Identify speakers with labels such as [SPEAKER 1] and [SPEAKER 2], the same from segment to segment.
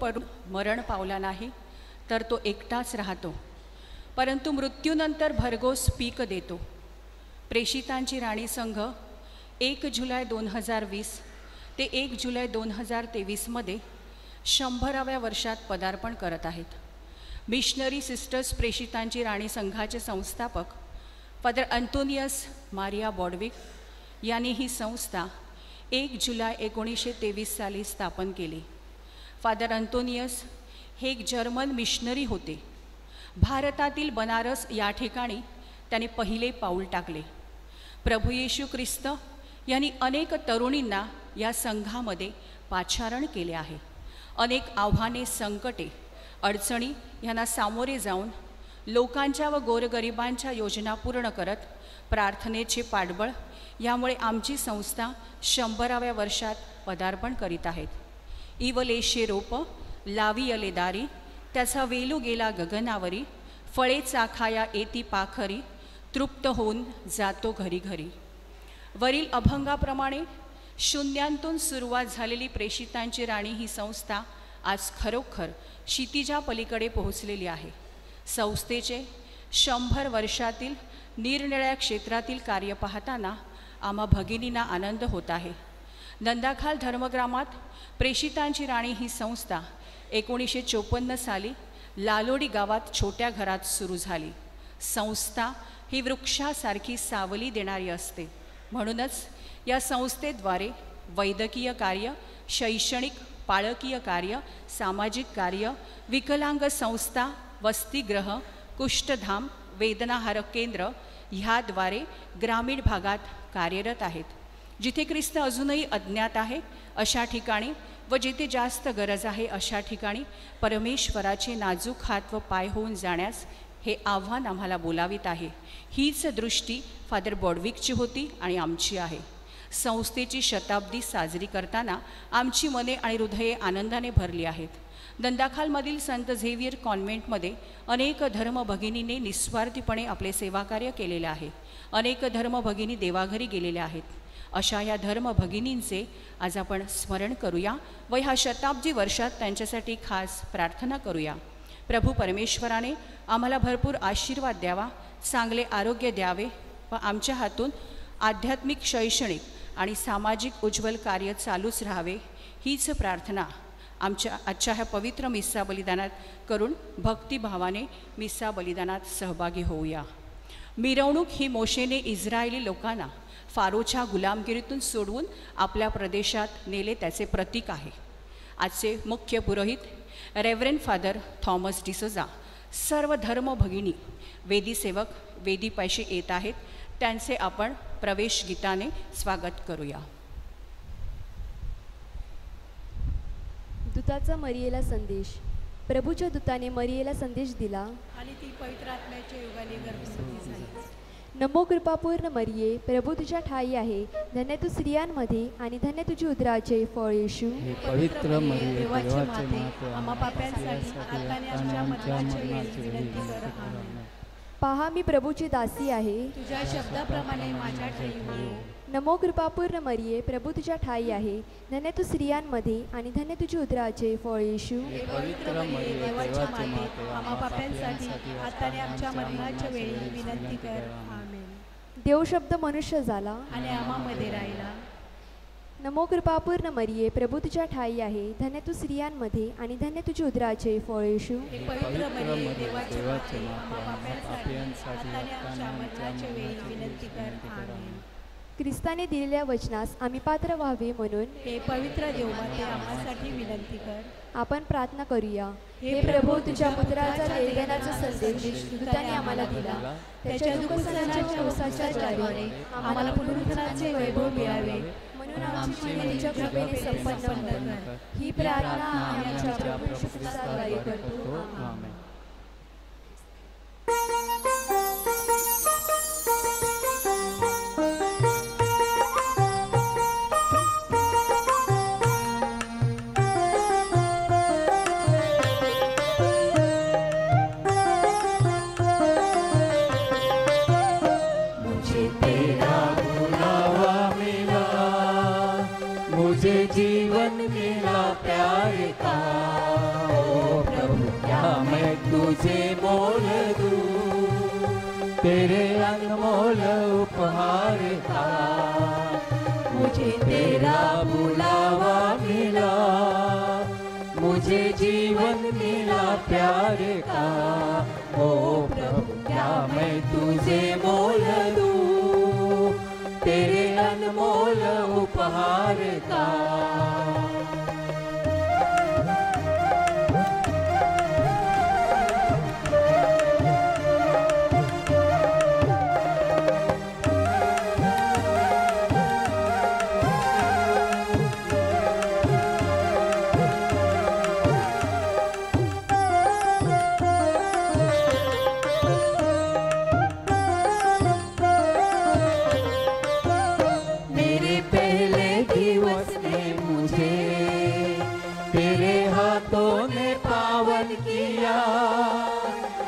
[SPEAKER 1] पडून मरण पावला नाही, तर तो एकटाच राहतो, परंतु मृत्यूनंतर भरघोस पीक देतो. प्रेषितांची राणी संघ 1 जुलै 2020 ते 1 जुलै 2023मध्ये 100व्या वर्षात पदार्पण करत आहेत. मिशनरी सिस्टर्स प्रेषितांची राणी संघाचे संस्थापक फादर अंतोनियस मारिया बॉडविक यांनी ही संस्था 1 जुलै 1923 साली स्थापन केली. फादर अंतोनियस हे एक जर्मन मिशनरी होते. भारतातील बनारस या ठिकाणी त्यांनी पहिले पाऊल टाकले. प्रभू येशू ख्रिस्त यांनी अनेक तरुणींना या संघामध्ये पाचारण केले आहे. अनेक आव्हाने, संकटे, अडचणी यांना सामोरे जाऊन लोकांच्या व गोरगरिबांच्या योजना पूर्ण करत प्रार्थनेचे पाठबळ यामुळे आमची संस्था 100व्या वर्षात पदार्पण करीत आहेत. इवलेशे रोप लावियले दारी, त्याचा वेलू गेला गगनावरी, फळे चाखाया येती पाखरी, तृप्त होऊन जातो घरी घरी. वरील अभंगाप्रमाणे शून्यांतून सुरुवात झालेली प्रेषितांची राणी ही संस्था आज खरोखर क्षितिजा पलीकडे पोहोचलेली आहे. संस्थेचे 100 वर्षातील निरनिराळ्या क्षेत्रातील कार्य पाहताना आम्हा भगिनींना आनंद होत आहे. नंदाखाल धर्मग्रामात प्रेषितांची राणी ही संस्था 1954 साली लालोडी गावात छोट्या घरात सुरू झाली. संस्था ही वृक्षासारखी सावली देणारी असते. म्हणूनच या संस्थेद्वारे वैद्यकीय कार्य, शैक्षणिक, पाळकीय कार्य, सामाजिक कार्य, विकलांग संस्था, वसतिगृह, कुष्ठधाम, वेदनाहार केंद्र ह्याद्वारे ग्रामीण भागात कार्यरत आहेत. जिथे ख्रिस्त अजूनही अज्ञात आहे अशा ठिकाणी व जिथे जास्त गरज आहे अशा ठिकाणी परमेश्वराचे नाजूक हात व पाय होऊन जाण्यास हे आव्हान आम्हाला बोलावित आहे. हीच दृष्टी फादर बॉडविकची होती आणि आमची आहे. संस्थेची शताब्दी साजरी करताना आमची मने आणि हृदये आनंदाने भरली आहेत. नंदाखालमधील संत झेवियर कॉन्व्हेंटमध्ये अनेक धर्मभगिनींनी निस्वार्थीपणे आपले सेवाकार्य केलेले आहे. अनेक धर्मभगिनी देवाघरी गेलेल्या आहेत. अशा या धर्मभगिनींचे आज आपण स्मरण करूया व ह्या शताब्दी वर्षात त्यांच्यासाठी खास प्रार्थना करूया. प्रभू परमेश्वराने आम्हाला भरपूर आशीर्वाद द्यावा, चांगले आरोग्य द्यावे व आमच्या हातून आध्यात्मिक, शैक्षणिक आणि सामाजिक उज्ज्वल कार्य चालूच राहावे, हीच प्रार्थना आजच्या ह्या पवित्र मिस्सा बलिदानात करून भक्तिभावाने मिस्सा बलिदानात सहभागी होऊया. मिरवणूक ही मोशेने इस्रायली लोकांना फारोच्या गुलामगिरीतून सोडवून आपल्या प्रदेशात नेले त्याचे प्रतीक आहे. आजचे मुख्य पुरोहित रेव्हरंड फादर थॉमस डिसोजा, सर्व धर्म भगिनी, वेदी सेवक वेदीपाशी येत आहेत. त्यांचे आपण प्रवेश गीताने स्वागत करूया.
[SPEAKER 2] दूताचा मरियेला संदेश. प्रभूच्या दूताने मरियेला संदेश दिला
[SPEAKER 1] आणि ती पवित्र आत्म्याच्या योगाने गर्भवती झाली.
[SPEAKER 2] नमो कृपापूर्ण मरिये, प्रभू तुझ्या ठाई आहे, धन्य तू स्त्रियांमध्ये आणि धन्य तुझी उदराचे फळ येशू.
[SPEAKER 3] पवित्र मरिये, देवाची माते,
[SPEAKER 1] आम्हा पाप्यांसाठी आत्ताने आमच्या मरणाच्या वेळी विनंती कर. आमेन.
[SPEAKER 2] पहा मी प्रभूची दासी आहे,
[SPEAKER 1] तुझ्या शब्दाप्रमाणे माझ्या ठाई हो.
[SPEAKER 2] नमो कृपापूर्ण मरिये, प्रभू तुझ्या ठाई आहे, धन्य तू स्त्रियांमध्ये आणि धन्य तुझी उदराचे फळ येशू.
[SPEAKER 1] पवित्र मरिये, देवाची माते, आम्हा पाप्यांसाठी आत्ताने आमच्या मरणाच्या वेळी विनंती कर. आमेन.
[SPEAKER 2] देव शब्द मनुष्य झाला
[SPEAKER 1] आणि आम्हामध्ये राहिला.
[SPEAKER 2] नमो कृपापूर्ण मरिये, प्रभू तुझ्या ठाई आहे, धन्य तू स्त्रियांमध्ये आणि धन्य तुझी उदराचे फळ येशू.
[SPEAKER 1] पवित्र मरिये, देवाची माते, आम्हा पाप्यांसाठी आत्ताने आमच्या मरणाच्या वेळी विनंती कर. आमेन.
[SPEAKER 2] ख्रिस्ताने दिलेल्या वचनास आम्ही पात्र व्हावे म्हणून
[SPEAKER 1] हे पवित्र देवमाते आम्हासाठी विनंती कर.
[SPEAKER 2] आपण प्रार्थना करूया. हे प्रभू, तुझ्या पुत्राचा देवदानाचा संदेश दूताने आम्हाला दिला. त्याच्या दुःखसहनाच्या उसाच्या द्वारे आम्हाला पुनरुत्थानाचे वैभव मिळावे म्हणून आमची मने तुझ्या कृपेने संपन्न कर. ही प्रार्थना आम्ही आमच्या प्रभू येशू ख्रिस्ताद्वारे करतो. आमेन.
[SPEAKER 3] मुझे जीवन मिला प्यार का, तुझे मोल दूं, तेरे अनमोल उपहार का मुझे तेरा बुलावा मिला, मुझे जीवन मिला प्यार का। ओ प्रभु क्या मैं तुझे मोल दूं, तेरे अनमोल उपहार का।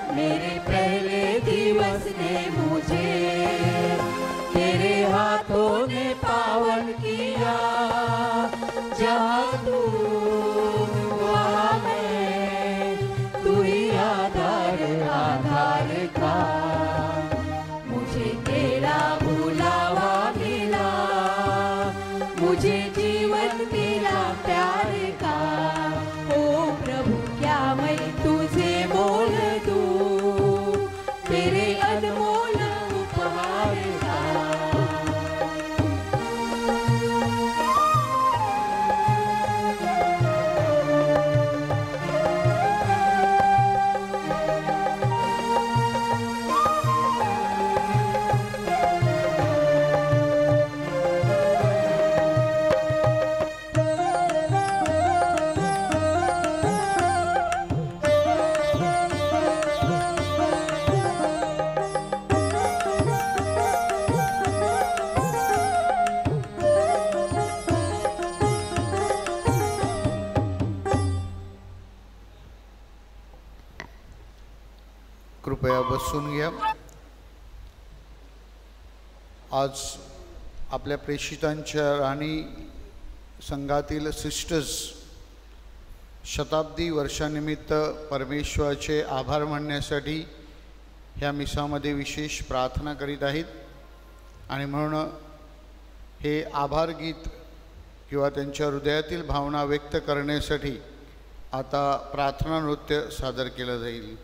[SPEAKER 3] मेरे पहले दिवस ने मुझे तेरे हाथों ने पावन किया, जहाँ तू वहाँ मैं, तू ही आधार आधार का। मुझे तेरा बुलावा मिला, मुझे जीवन मिला प्यार का। ओ प्रभु क्या मैं तुझे मोल दूं, तेरे अनमोल उपहार का।
[SPEAKER 4] कृपया बसून घ्या। आज आपल्या प्रेषितांच्या राणी संघातील सिस्टर्स शताब्दी वर्षानिमित्त परमेश्वराचे आभार मानण्यासाठी ह्या मिसामध्ये विशेष प्रार्थना करीत आहेत आणि म्हणून हे आभार गीत किंवा त्यांच्या हृदयातील भावना व्यक्त करण्यासाठी आता प्रार्थना नृत्य सादर केलं जाईल।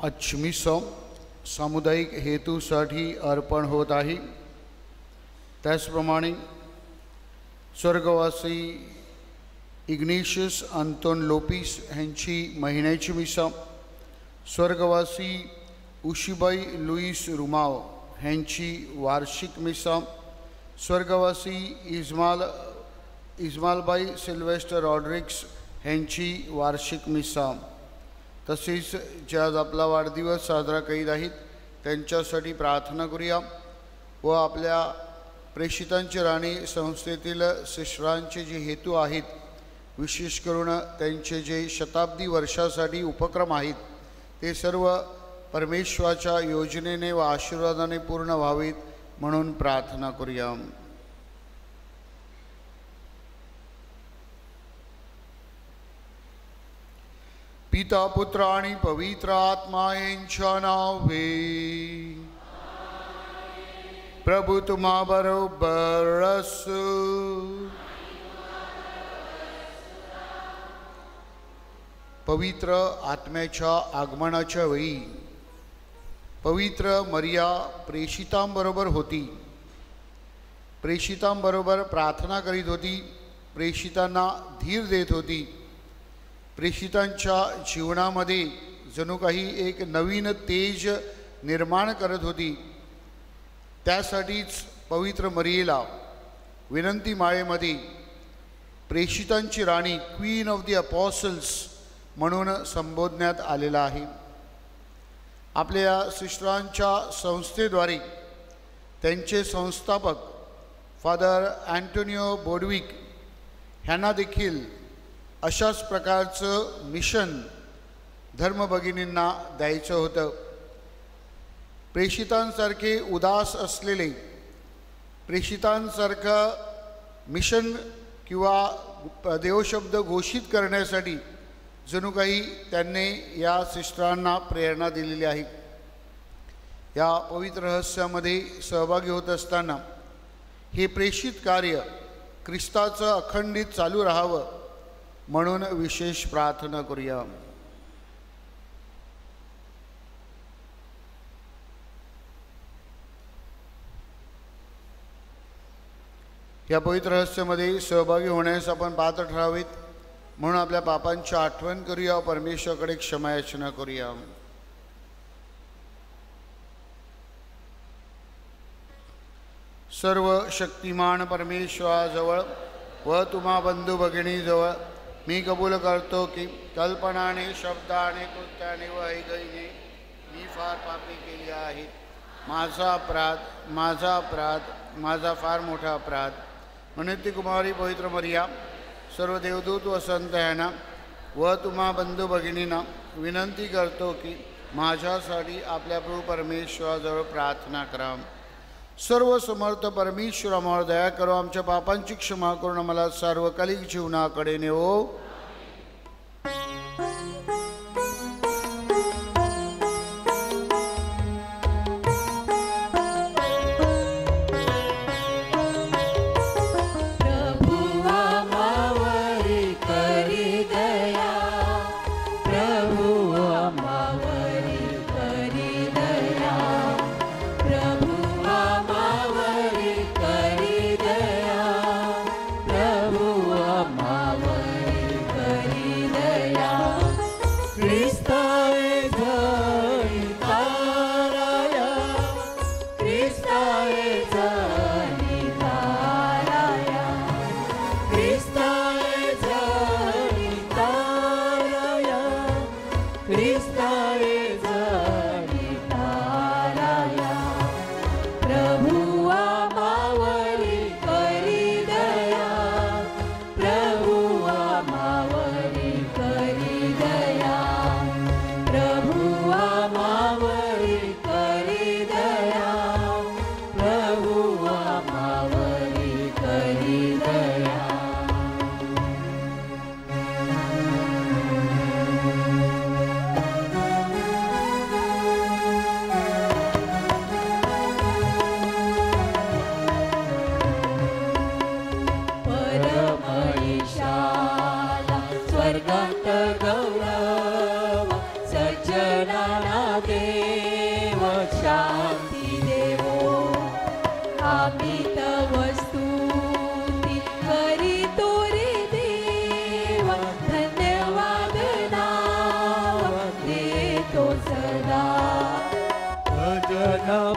[SPEAKER 4] आजची मिसा सामुदायिक हेतूसाठी अर्पण होत आहे। त्याचप्रमाणे स्वर्गवासी इग्नेशियस अंतोन लोपिस यांची महिन्याची मिसा, स्वर्गवासी उशीबाई लुईस रुमाव ह्यांची वार्षिक मिसा, स्वर्गवासी इस्मालबाई सिल्वेस्टर रॉड्रिक्स ह्यांची वार्षिक मिसा, तसेच जे आज आपला वाढदिवस साजरा करीत आहेत त्यांच्यासाठी प्रार्थना करूया व आपल्या प्रेषितांची राणी संस्थेतील सिस्टरांचे जे हेतू आहेत, विशेष करून त्यांचे जे शताब्दी वर्षासाठी उपक्रम आहेत ते सर्व परमेश्वराच्या योजनेने व आशीर्वादाने पूर्ण व्हावेत म्हणून प्रार्थना करूया. पिता पुत्र आणि पवित्र आत्मा यांच्या नावे. प्रभू तुम्हा बरोबर असो. पवित्र आत्म्याच्या आगमनाच्या वेळी पवित्र मरिया प्रेषितांबरोबर होती. प्रेषितांबरोबर प्रार्थना करीत होती, प्रेषितांना धीर देत होती. प्रेषितांच्या जीवनामध्ये जणू काही एक नवीन तेज निर्माण करत होती. त्यासाठीच पवित्र मरियेला विनंती माळेमध्ये प्रेषितांची राणी, क्वीन ऑफ द अपॉसल्स म्हणून संबोधण्यात आलेला आहे. आपल्या सिस्टरांच्या संस्थेद्वारे त्यांचे संस्थापक फादर अँटोनियो बोडविक ह्यांना देखील अशाच प्रकारचं मिशन धर्मभगिनींना द्यायचं होतं. प्रेषितांसारखे उदास असलेले, प्रेषितांसारखं मिशन किंवा देवशब्द घोषित करण्यासाठी जणू काही त्यांनी या सिस्टरांना प्रेरणा दिलेली आहे. या पवित्र रहस्यामध्ये सहभागी होत असताना हे प्रेषित कार्य ख्रिस्ताचं अखंडित चालू राहावं म्हणून विशेष प्रार्थना करूया. या पवित्र रहस्यामध्ये सहभागी होण्यास आपण पात्र ठरावेत म्हणून आपल्या पापांची आठवण करूया, परमेश्वराकडे क्षमायाचना करूया. सर्व शक्तिमान परमेश्वराजवळ व तुम्हा बंधू भगिनीजवळ मी कबूल करतो की कल्पनाने, शब्दाने, कृत्याने व ऐगईने मी फार पापी केली आहे. माझा अपराध, माझा फार मोठा अपराध. म्हणून ती कुमारी पवित्र मरिया, सर्व देवदूत व संत यांना व तुम्हा बंधू भगिनींना विनंती करतो की माझ्यासाठी आपल्या प्रभू परमेश्वराजवळ प्रार्थना करा. सर्व समर्थ परमेश्वर आम्हावर दया करो, आमच्या पापांची क्षमा करून आम्हाला सार्वकालिक जीवनाकडे नेवो.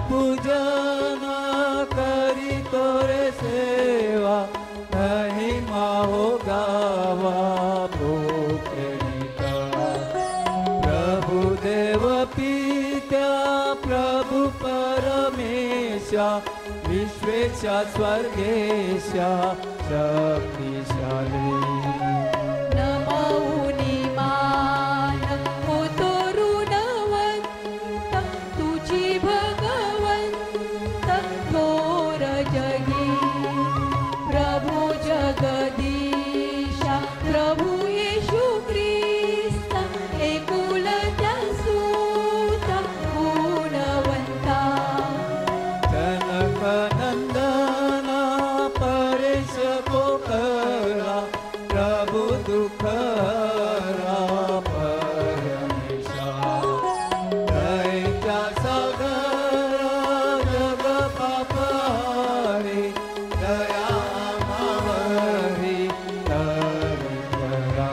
[SPEAKER 3] पूजन करीतो रे सेवा महिमा हो गावा प्रेमिता प्रभु देव पित्या प्रभु परमेशा विश्वेशा स्वर्गेशा शक्तिशाली
[SPEAKER 2] नमौनी मान होतो ऋणवंत तुझी भगवंत थोर जगी प्रभु जगदीशा प्रभु येशू ख्रिस्त एकुलता सुता गुणवंता
[SPEAKER 3] जनक नंदना परेश कोकरा प्रभु दुखरा परमेशा दैत्या सागरा जग पापहारी दया मावरी तरिकरा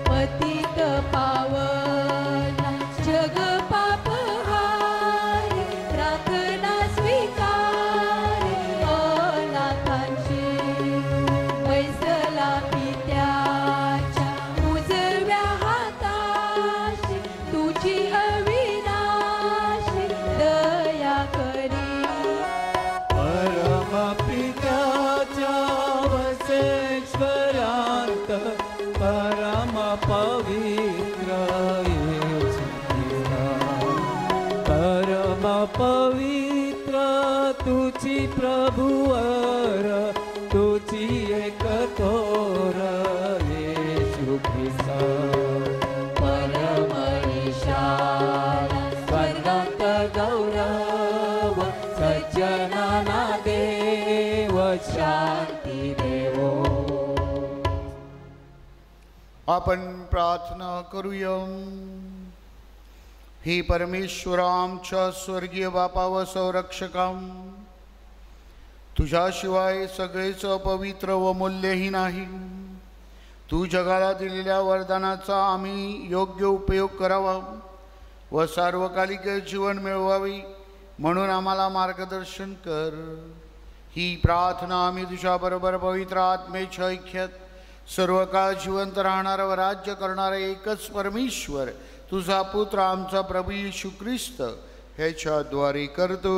[SPEAKER 2] पतित पावना जग पापहारी प्रार्थना स्वीकारे अनाथांची वैसला पित्याच्या उजव्या हाताशी तुझी अविनाशी दया करी
[SPEAKER 3] परम पित्याच्या वसेश्वरांत परम पवित्र येशू ख्रिस्ता परम पवित्र तुझी प्रभुवर तुझी एक थोर येशू ख्रिस्ता परम ईशाला स्वर्गात गौरव सज्जनाना देव शांती देवो
[SPEAKER 4] आपण प्रार्थना करूया. ही परमेश्वरा आमच्या स्वर्गीय बापा व संरक्षकाम, तुझ्याशिवाय सगळेच अपवित्र व मूल्यहीन आहे. तू जगाला दिलेल्या वरदानाचा आम्ही योग्य उपयोग करावा व सार्वकालिक जीवन मिळवावे म्हणून आम्हाला मार्गदर्शन कर. ही प्रार्थना आम्ही तुझ्याबरोबर पवित्र आत्मेच्या ऐक्यात सर्व काळ जिवंत राहणारा व राज्य करणारा एकच परमेश्वर तुझा पुत्र आमचा प्रभू येशू ख्रिस्त ह्याच्याद्वारे करतो.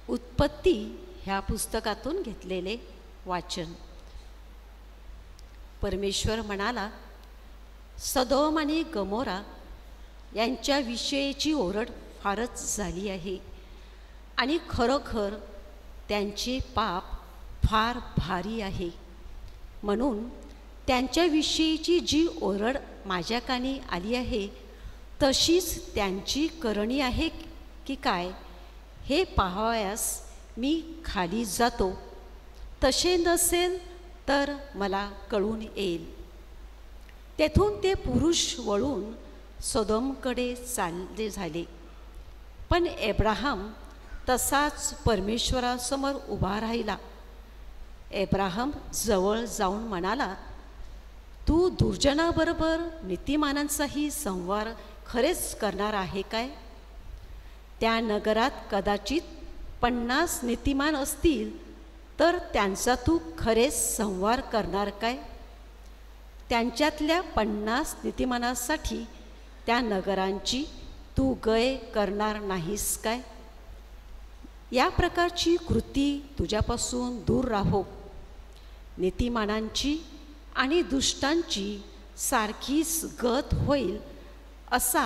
[SPEAKER 5] उत्पत्ती ह्या पुस्तकातून घेतलेले वाचन. परमेश्वर म्हणाला, सदोम आणि गमोरा यांच्याविषयीची ओरड फारच झाली आहे आणि खरोखर त्यांचे पाप फार भारी आहे. म्हणून त्यांच्याविषयीची जी ओरड माझ्या कानी आली आहे तशीच त्यांची करणी आहे की काय हे पाहावयास मी खाली जातो. तसे नसेल तर मला कळून येईल. तेथून ते पुरुष वळून सोदोमकडे चालले झाले. पण एब्राहाम तसाच परमेश्वरासमोर उभा राहिला. एब्राहाम जवळ जाऊन म्हणाला, तू दुर्जनाबरोबर नीतिमानांचाही संवार खरेच करणार आहे काय? त्या नगरात कदाचित 50 नीतिमान असतील तर त्यांचा तू खरेच संवार करणार काय? त्यांच्यातल्या 50 नीतिमानांसाठी त्या नगरांची तू गय करणार नाहीस काय? या प्रकारची कृती तुझ्यापासून दूर राहो. नीतिमानांची आणि दुष्टांची सारखीच गत होईल असा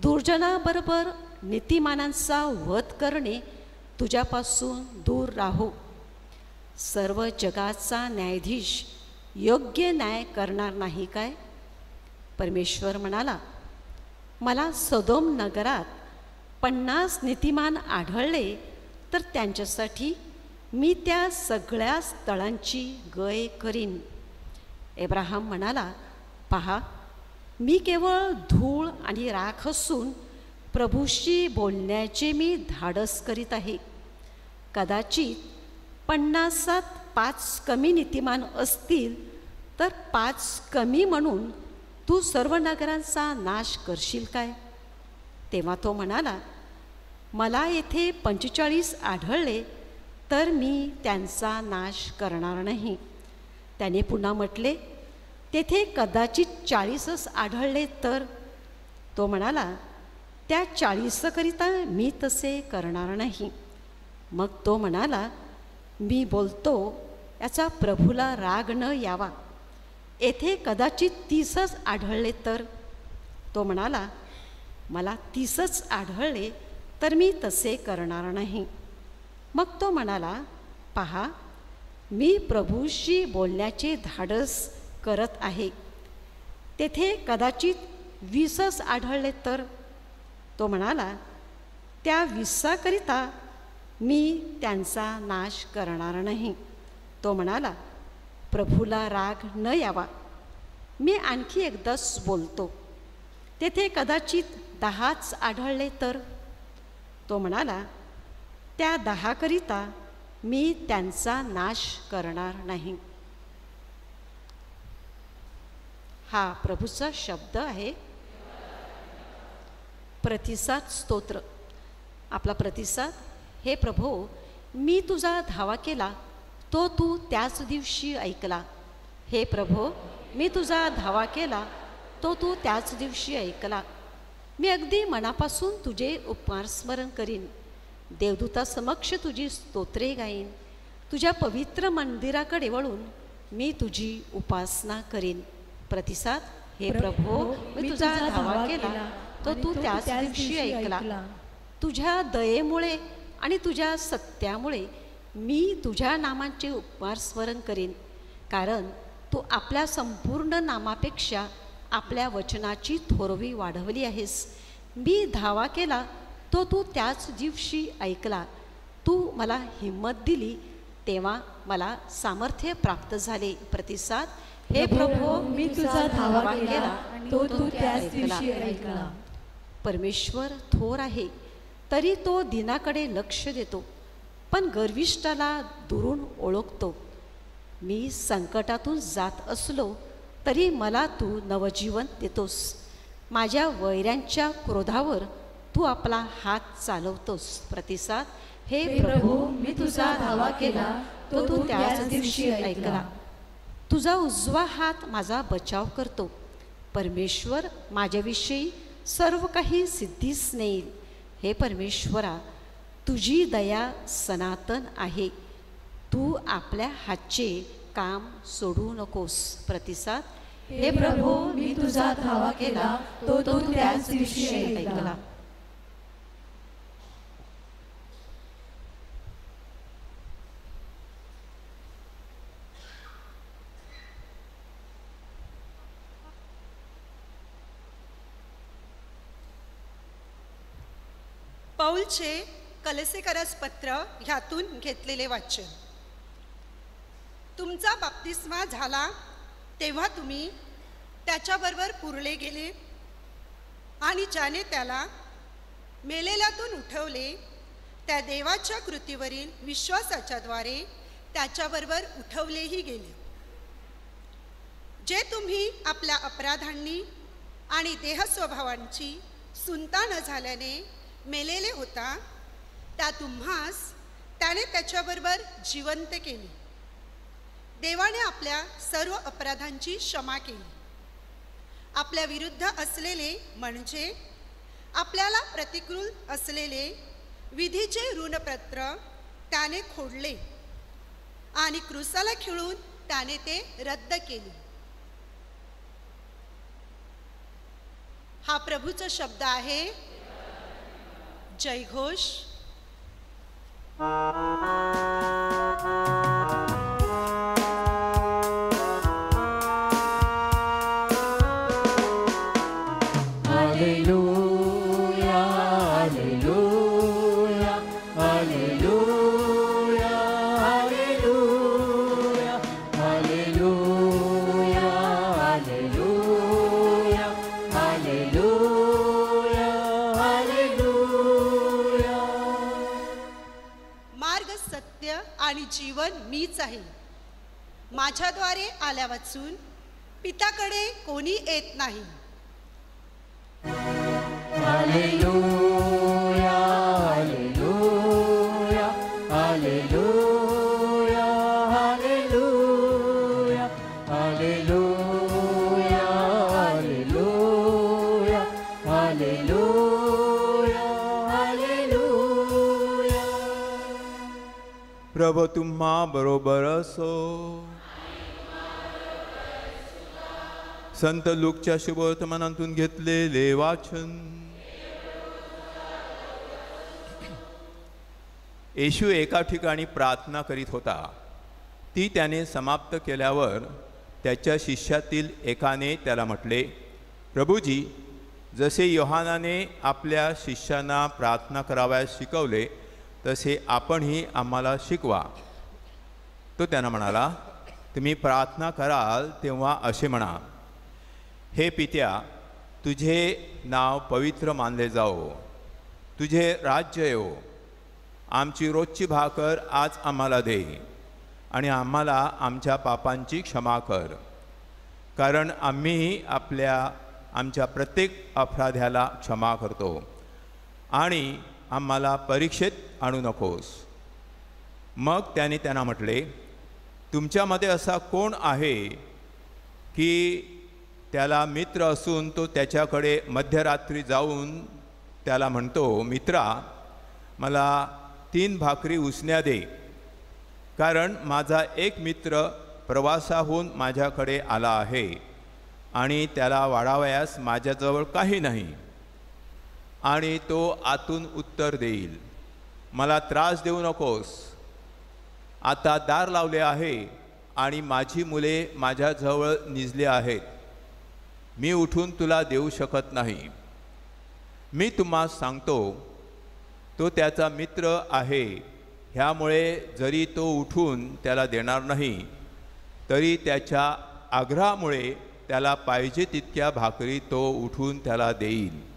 [SPEAKER 5] दुर्जनाबरोबर नीतिमानांचा वध करणे तुझ्यापासून दूर राहो. सर्व जगाचा न्यायाधीश योग्य न्याय करणार नाही काय? परमेश्वर म्हणाला, मला सदोम नगरात 50 नीतिमान आढळले तर त्यांच्यासाठी मी त्या सगळ्या स्थळांची गय करीन. एब्राहाम म्हणाला, पहा, मी केवळ धूळ आणि राख असून प्रभूशी बोलण्याचे मी धाडस करीत आहे. कदाचित 50 5 कमी नीतिमान असतील तर 5 कमी म्हणून तू सर्व नगरांचा नाश करशील काय? तेव्हा तो म्हणाला, मला येथे 45 आढळले तर मी त्यांचा नाश करणार नाही. त्याने पुन्हा म्हटले, तेथे कदाचित 40 आढळले तर? तो म्हणाला, त्या 40 करिता मी तसे करणार नाही. मग तो म्हणाला, मी बोलतो याचा प्रभूला राग न यावा. येथे कदाचित 30 आढळले तर? तो म्हणाला, मला 30 आढळले तर मी तसे करणार नाही. मग तो म्हणाला, पहा, मी प्रभूशी बोलण्याचे धाडस करत आहे. तेथे कदाचित 20 आढळले तर? तो म्हणाला, त्या 20 करिता मी त्यांचा नाश करणार नाही. तो म्हणाला, प्रभूला राग न यावा. मी आणखी एकदाच बोलतो, तेथे कदाचित 10 आढळले तर? तो म्हणाला, त्या 10 करिता मी त्यांचा नाश करणार नाही. हा प्रभूचा शब्द आहे. प्रतिसाद स्तोत्र. आपला प्रतिसाद, हे प्रभो, मी तुझा धावा केला तो तू त्याच दिवशी ऐकला. हे प्रभो, मी तुझा धावा केला तो तू त्याच दिवशी ऐकला. मी अगदी मनापासून तुझे उपकार स्मरण करीन. देवदूतासमक्ष तुझी स्तोत्रे गाईन. तुझ्या पवित्र मंदिराकडे वळून मी तुझी उपासना करीन. प्रतिसाद, हे प्रभो, मी तुझा धावा केला तो तू त्याच दिवशी ऐकला. तुझ्या दयेमुळे आणि तुझ्या सत्यामुळे मी तुझ्या नामांचे उपकार स्मरण करीन. कारण तू आपल्या संपूर्ण नामापेक्षा आपल्या वचनाची थोरवी वाढवली आहेस. मी धावा केला तो तू त्याच दिवशी ऐकला. तू मला हिंमत दिली तेव्हा मला सामर्थ्य प्राप्त झाले. प्रतिसाद, हे प्रभो,
[SPEAKER 2] मी तुझा धावा केला तो तू त्याच दिवशी ऐकला.
[SPEAKER 5] परमेश्वर थोर आहे तरी तो दिनाकडे लक्ष देतो, पण गर्विष्ठाला दुरून ओळखतो. मी संकटातून जात असलो तरी मला तू नवजीवन देतोस. माझ्या वैऱ्यांच्या क्रोधावर तू आपला हात चालवतोस. प्रतिसाद, हे प्रभू, मी तुझा धावा केला तो तू त्याच दिवशी ऐकला. तुझा उजवा हात माझा बचाव करतो. परमेश्वर माझ्याविषयी सर्व काही सिद्धीस नेईल. हे परमेश्वरा, तुझी दया सनातन आहे. तू आपल्या हातचे काम सोडू नकोस. प्रतिसाद, हे प्रभू, मी तुझा धावा केला तो तू त्याच दिवशी ऐकला.
[SPEAKER 6] पौलचे कलसेकरस पत्र ह्यातून घेतलेले वाचन. तुमचा बाप्तिस्मा झाला तेव्हा तुम्ही त्याच्याबरोबर पुरले गेले आणि ज्याने त्याला मेलेल्यातून उठवले त्या देवाच्या कृतीवरील विश्वासाच्याद्वारे त्याच्याबरोबर उठवलेही गेले. जे तुम्ही आपल्या अपराधांनी आणि देहस्वभावांची सुनता न झाल्याने मेलेले होता, त्या तुम्हास त्याने त्याच्याबरोबर जिवंत केले. देवाने आपल्या सर्व अपराधांची क्षमा केली. आपल्या विरुद्ध असलेले म्हणजे आपल्याला प्रतिकूल असलेले विधीचे ऋणपत्र त्याने खोडले आणि क्रूसाला खिळून त्याने ते रद्द केले. हा प्रभूचा शब्द आहे. जयघोष.
[SPEAKER 3] Hallelujah,
[SPEAKER 6] आणि जीवन मीच आहे. माझ्याद्वारे आल्या वाचून पित्याकडे कोणी येत नाही.
[SPEAKER 3] Hallelujah hallelujah hallelujah hallelujah hallelujah hallelujah hallelujah hallelujah. प्रभू तुम्हा बरोबर असो. संत लूकच्या शुभवर्तमानातून घेतलेले वाचन. येशू एका ठिकाणी प्रार्थना करीत होता. ती त्याने समाप्त केल्यावर त्याच्या शिष्यातील एकाने त्याला म्हटले, प्रभूजी, जसे योहानाने आपल्या शिष्यांना प्रार्थना करावयास शिकवले तसे आपणही आम्हाला शिकवा. तो त्यांना म्हणाला, तुम्ही प्रार्थना कराल तेव्हा असे म्हणा, हे पित्या, तुझे नाव पवित्र मानले जाओ, तुझे राज्य येवो, आमची रोजची भाकर आज आम्हाला दे आणि आम्हाला आमच्या पापांची क्षमा कर, कारण आम्हीही आमच्या प्रत्येक अपराध्याला क्षमा करतो, आणि आम्हाला परीक्षेत आणू नकोस. मग त्याने त्यांना म्हटले, तुमच्यामध्ये असा कोण आहे की त्याला मित्र असून तो त्याच्याकडे मध्यरात्री जाऊन त्याला म्हणतो, मित्रा, मला 3 भाकरी उसण्या दे, कारण माझा एक मित्र प्रवासाहून माझ्याकडे आला आहे आणि त्याला वाढावयास माझ्याजवळ काही नाही. आणि तो आतून उत्तर देईल, मला त्रास देऊ नकोस, आता दार लावले आहे आणि माझी मुले माझ्याजवळ निजली आहेत, मी उठून तुला देऊ शकत नाही. मी तुम्हाला सांगतो, तो त्याचा मित्र आहे, ह्यामुळे जरी तो उठून त्याला देणार नाही, तरी त्याच्या आग्रहामुळे त्याला पाहिजे तितक्या भाकरी तो उठून त्याला देईल.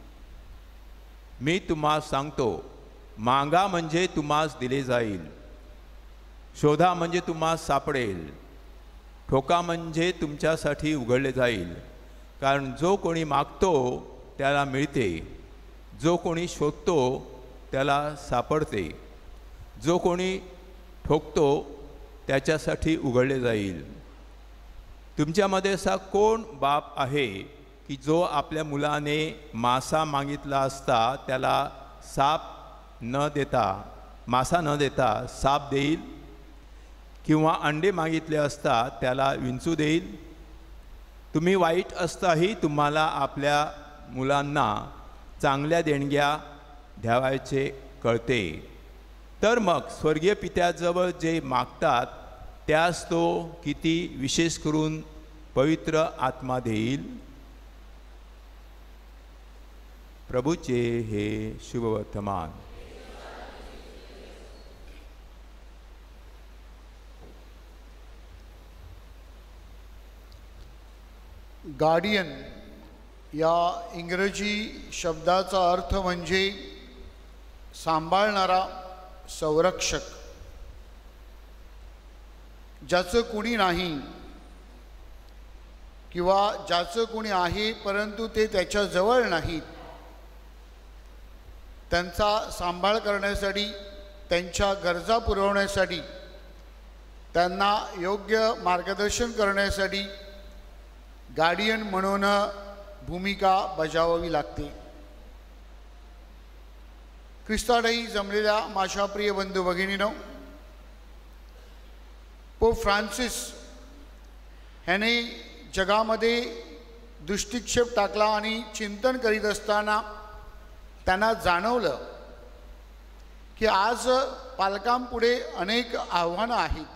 [SPEAKER 3] मी तुम्हाला सांगतो, मागा म्हणजे तुम्हास दिले जाईल, शोधा म्हणजे तुम्हास सापडेल, ठोका म्हणजे तुमच्यासाठी उघडले जाईल. कारण जो कोणी मागतो त्याला मिळते, जो कोणी शोधतो त्याला सापडते, जो कोणी ठोकतो त्याच्यासाठी उघडले जाईल. तुमच्यामध्ये असा कोण बाप आहे की जो आपल्या मुलाने मासा मागितला असता त्याला मासा न देता साप देईल, किंवा अंडे मागितले असता त्याला विंचू देईल? तुम्ही वाईट असताही तुम्हाला आपल्या मुलांना चांगल्या देणग्या द्यावायचे कळते, तर मग स्वर्गीय पित्याजवळ जे मागतात त्यास तो किती विशेष करून पवित्र आत्मा देईल. प्रभूचे हे शुभवर्तमान.
[SPEAKER 4] गार्डियन या इंग्रजी शब्दाचा अर्थ म्हणजे सांभाळणारा, संरक्षक. ज्याचं कुणी नाही किंवा ज्याचं कुणी आहे परंतु ते त्याच्या जवळ नाहीत, त्यांचा सांभाळ करण्यासाठी, त्यांच्या गरजा पुरवण्यासाठी, त्यांना योग्य मार्गदर्शन करण्यासाठी गार्डियन म्हणून भूमिका बजावावी लागते. ख्रिस्ताडही जमलेल्या माझ्या प्रिय बंधू भगिनीनो, पोप फ्रान्सिस ह्याने जगामध्ये दृष्टिक्षेप टाकला आणि चिंतन करीत असताना त्यांना जाणवलं की आज पालकांपुढे अनेक आव्हानं आहेत.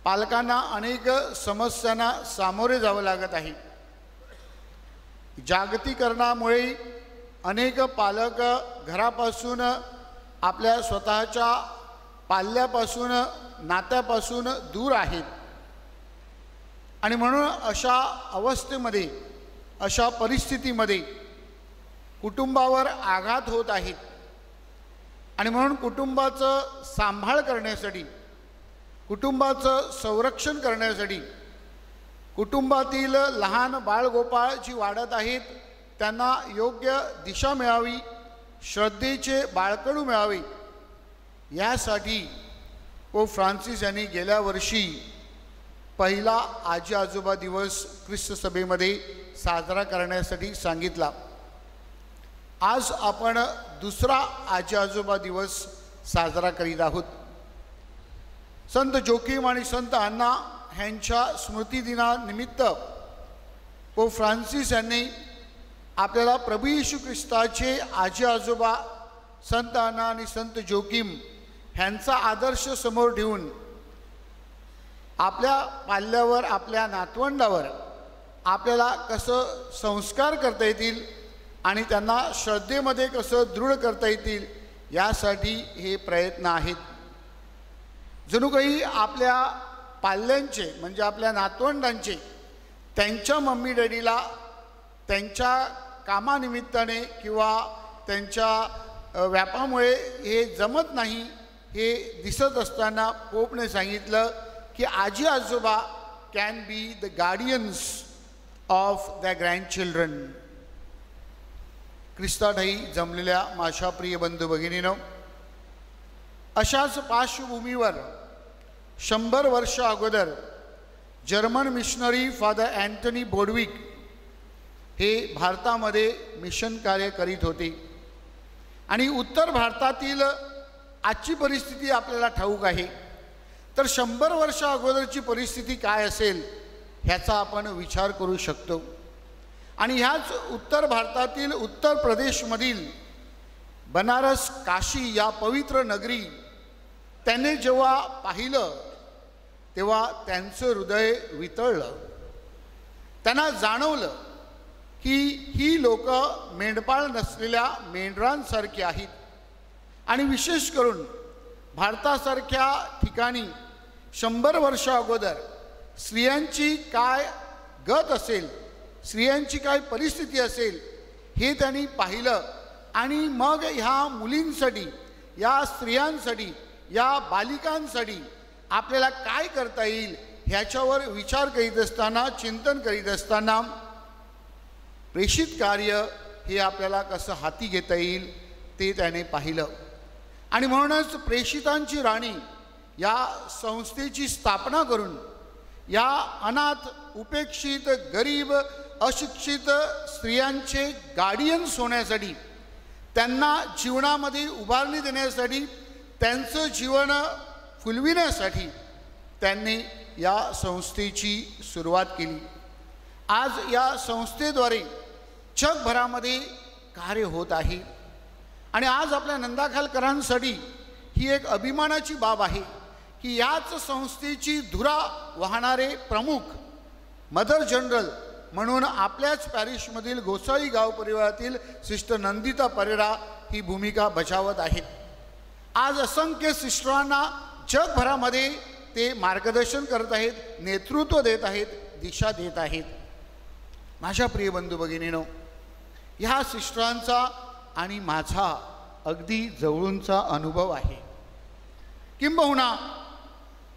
[SPEAKER 4] पालकांना अनेक समस्यांना सामोरे जावं लागत आहे. जागतिकीकरणामुळे अनेक पालक घरापासून, आपल्या स्वतःच्या पाल्यापासून, नात्यापासून दूर आहेत. आणि म्हणून अशा अवस्थेमध्ये, अशा परिस्थितीमध्ये कुटुंबावर आघात होत आहेत. आणि म्हणून कुटुंबाचं सांभाळ करण्यासाठी, कुटुंबाचं संरक्षण करण्यासाठी, कुटुंबातील लहान बाळगोपाळ जी वाढत आहेत त्यांना योग्य दिशा मिळावी, श्रद्धेचे बाळकडू मिळावे, यासाठी पोप फ्रान्सिस यांनी गेल्या वर्षी पहिला आजी आजोबा दिवस ख्रिस्त सभेमध्ये साजरा करण्यासाठी सांगितला. आज आपण दुसरा आजी आजोबा दिवस साजरा करीत आहोत. संत जोकीम आणि संत अण्णा ह्यांच्या स्मृतिदिनानिमित्त पोप फ्रान्सिस यांनी आपल्याला प्रभू येशू ख्रिस्ताचे आजी आजोबा संत अण्णा आणि संत जोकीम ह्यांचा आदर्श समोर ठेवून आपल्या पाल्यावर, आपल्या नातवंडावर आपल्याला कसं संस्कार करता येतील आणि त्यांना श्रद्धेमध्ये कसं दृढ करता येतील यासाठी हे प्रयत्न आहेत. जणू काही आपल्या पाल्यांचे म्हणजे आपल्या नातवंडांचे त्यांच्या मम्मी डॅडीला त्यांच्या कामानिमित्ताने किंवा त्यांच्या व्यापामुळे हे जमत नाही हे दिसत असताना पोपने सांगितलं की आजी आजोबा can be the guardians of the grandchildren. ख्रिस्ताठाई जमलेल्या माझ्या प्रिय बंधू भगिनीनो, अशाच पार्श्वभूमीवर 100 वर्ष अगोदर जर्मन मिशनरी फादर अँटनी बोडविक हे भारतामध्ये मिशन कार्य करीत होते आणि उत्तर भारतातील आजची परिस्थिती आपल्याला ठाऊक आहे. तर 100 वर्ष अगोदरची परिस्थिती काय असेल ह्याचा आपण विचार करू शकतो. आणि ह्याच उत्तर भारतातील उत्तर प्रदेशमधील बनारस काशी या पवित्र नगरी त्याने जेव्हा पाहिलं तेव्हा त्यांचं हृदय वितळलं. त्यांना जाणवलं की ही लोक मेंढपाळ नसलेल्या मेंढरांसारखी आहेत आणि विशेष करून भारतासारख्या ठिकाणी 100 वर्ष अगोदर स्त्रियांची काय गत असेल, स्त्रियांची काय परिस्थिती असेल हे त्यांनी पाहिलं. आणि मग ह्या मुलींसाठी, या स्त्रियांसाठी, या बालिकांसाठी आपल्याला काय करता येईल ह्याच्यावर विचार करीत असताना, चिंतन करीत असताना प्रेषित कार्य हे आपल्याला कसं हाती घेता येईल ते त्याने पाहिलं. आणि म्हणूनच प्रेषितांची राणी या संस्थेची स्थापना करून या अनाथ, उपेक्षित, गरीब, अशिक्षित स्त्रियांचे गार्डियन्स होण्यासाठी, त्यांना जीवनामध्ये उभारणी देण्यासाठी, त्यांचं जीवन फुलविण्यासाठी त्यांनी या संस्थेची सुरुवात केली. आज या संस्थेद्वारे जगभरामध्ये कार्य होत आहे. आणि आज आपल्या नंदाखालकरांसाठी ही एक अभिमानाची बाब आहे की याच संस्थेची धुरा वाहणारे प्रमुख मदर जनरल म्हणून आपल्याच पॅरिसमधील गोसाळी गाव परिवारातील सिस्टर नंदिता परेरा ही भूमिका बजावत आहेत. आज असंख्य सिस्टरांना जगभरामध्ये ते मार्गदर्शन करत आहेत, नेतृत्व देत आहेत, दिशा देत आहेत. माझ्या प्रिय बंधू भगिनीनो, ह्या सिस्टरांचा आणि माझा अगदी जवळूनचा अनुभव आहे. किंबहुना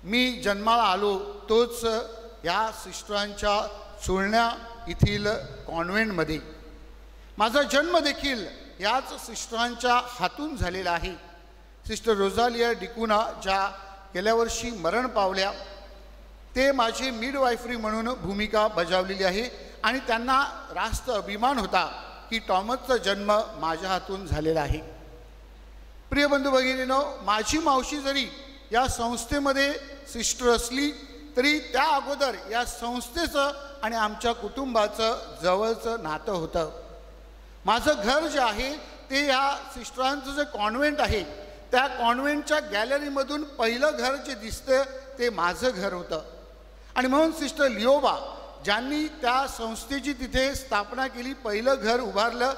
[SPEAKER 4] मी जन्माला आलो तोच या सिस्टरांच्या चुळण्या येथील कॉन्व्हेंटमध्ये. माझा जन्म देखील याच सिस्टरांच्या हातून झालेला आहे. सिस्टर रोझालिया डिकुना ज्या गेल्या वर्षी मरण पावल्या, ते माझे मिडवायफरी म्हणून भूमिका बजावलेली आहे. आणि त्यांना रास्त अभिमान होता की टॉमसचा जन्म माझ्या हातून झालेला आहे. प्रिय बंधू भगिनीनो, माझी मावशी जरी या संस्थेमध्ये सिस्टर असली तरी त्या अगोदर या संस्थेचं आणि आमच्या कुटुंबाचं जवळचं नातं होतं. माझं घर जे आहे ते या सिस्टरांचं जे कॉन्व्हेंट आहे त्या कॉन्व्हेंटच्या गॅलरीमधून पहिलं घर जे दिसतं ते माझं घर होतं. आणि म्हणून सिस्टर लिओबा ज्यांनी त्या संस्थेची तिथे स्थापना केली, पहिलं घर उभारलं,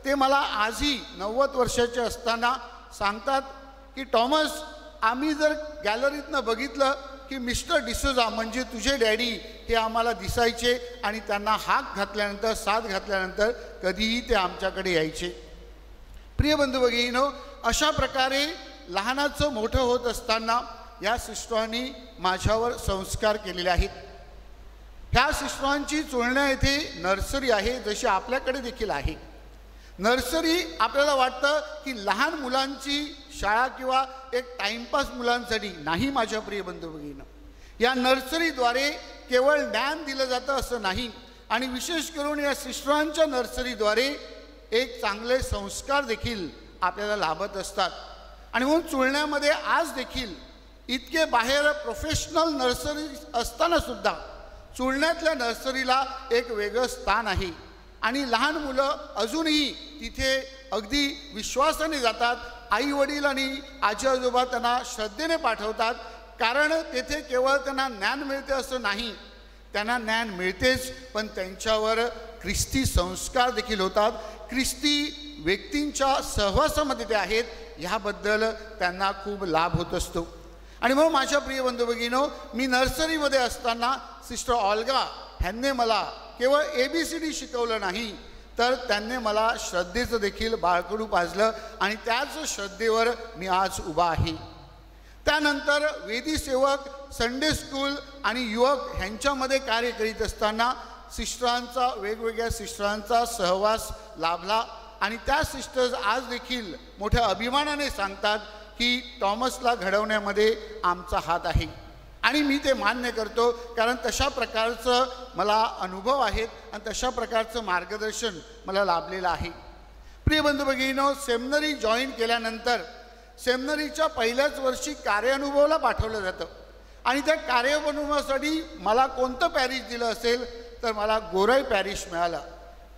[SPEAKER 4] ते मला आजही 90 वर्षाचे असताना सांगतात की टॉमस, आम्ही जर गॅलरीतनं बघितलं की मिस्टर डिसोजा म्हणजे तुझे डॅडी हे आम्हाला दिसायचे आणि त्यांना हाक घातल्यानंतर, साथ घातल्यानंतर कधीही ते आमच्याकडे यायचे. प्रिय बंधू भगिनीनो, अशा प्रकारे लहानाचं मोठं होत असताना या सिस्टरांनी माझ्यावर संस्कार केलेले आहेत. ह्या सिस्टरांची चोळण्या येथे नर्सरी आहे, जशी आपल्याकडे देखील आहे. नर्सरी आपल्याला वाटतं की लहान मुलांची शाळा किंवा एक टाइमपास मुलांसाठी नाही. माझ्या प्रिय बंधू भगिनीनो, या नर्सरीद्वारे केवळ ज्ञान दिलं जातं असं नाही, आणि विशेष करून या सिस्टरांच्या नर्सरीद्वारे एक चांगले संस्कार देखील आपल्याला लाभत असतात. आणि म्हणून चुळण्यामध्ये आज देखील इतके बाहेर प्रोफेशनल नर्सरी असताना सुद्धा चुळण्यातल्या नर्सरीला एक वेगळं स्थान आहे. आणि लहान मुलं अजूनही तिथे अगदी विश्वासाने जातात. आई वडील आणि आजी आजोबा त्यांना श्रद्धेने पाठवतात, कारण तेथे केवळ त्यांना ज्ञान मिळते असं नाही, त्यांना ज्ञान मिळतेच, पण त्यांच्यावर ख्रिस्ती संस्कार देखील होतात. ख्रिस्ती व्यक्तींच्या सहवासामध्ये ते आहेत, ह्याबद्दल त्यांना खूप लाभ होत असतो. आणि म्हणून माझ्या प्रिय बंधू भगिनीनो, मी नर्सरीमध्ये असताना सिस्टर ऑल्गा ह्यांनी मला केवळ ABCD शिकवलं नाही, तर त्यांनी मला श्रद्धेचं देखील बाळकडू पाजलं, आणि त्याच श्रद्धेवर मी आज उभा आहे. त्यानंतर वेदी सेवक, संडे स्कूल आणि युवक ह्यांच्यामध्ये कार्य करीत असताना सिस्टरांचा, वेगवेगळ्या सिस्टरांचा सहवास लाभला. आणि त्या सिस्टर्स आज देखील मोठ्या अभिमानाने सांगतात की टॉमसला घडवण्यामध्ये आमचा हात आहे. आणि मी ते मान्य करतो, कारण तशा प्रकारचं मला अनुभव आहेत आणि तशा प्रकारचं मार्गदर्शन मला लाभलेलं आहे. प्रिय बंधू भगिनीनो, सेमिनरी जॉईन केल्यानंतर सेमिनरीच्या पहिल्याच वर्षी कार्यानुभवाला पाठवलं जातं. आणि त्या कार्यानुभवासाठी मला कोणतं पॅरिश दिलं असेल तर मला गोराई पॅरिश मिळालं.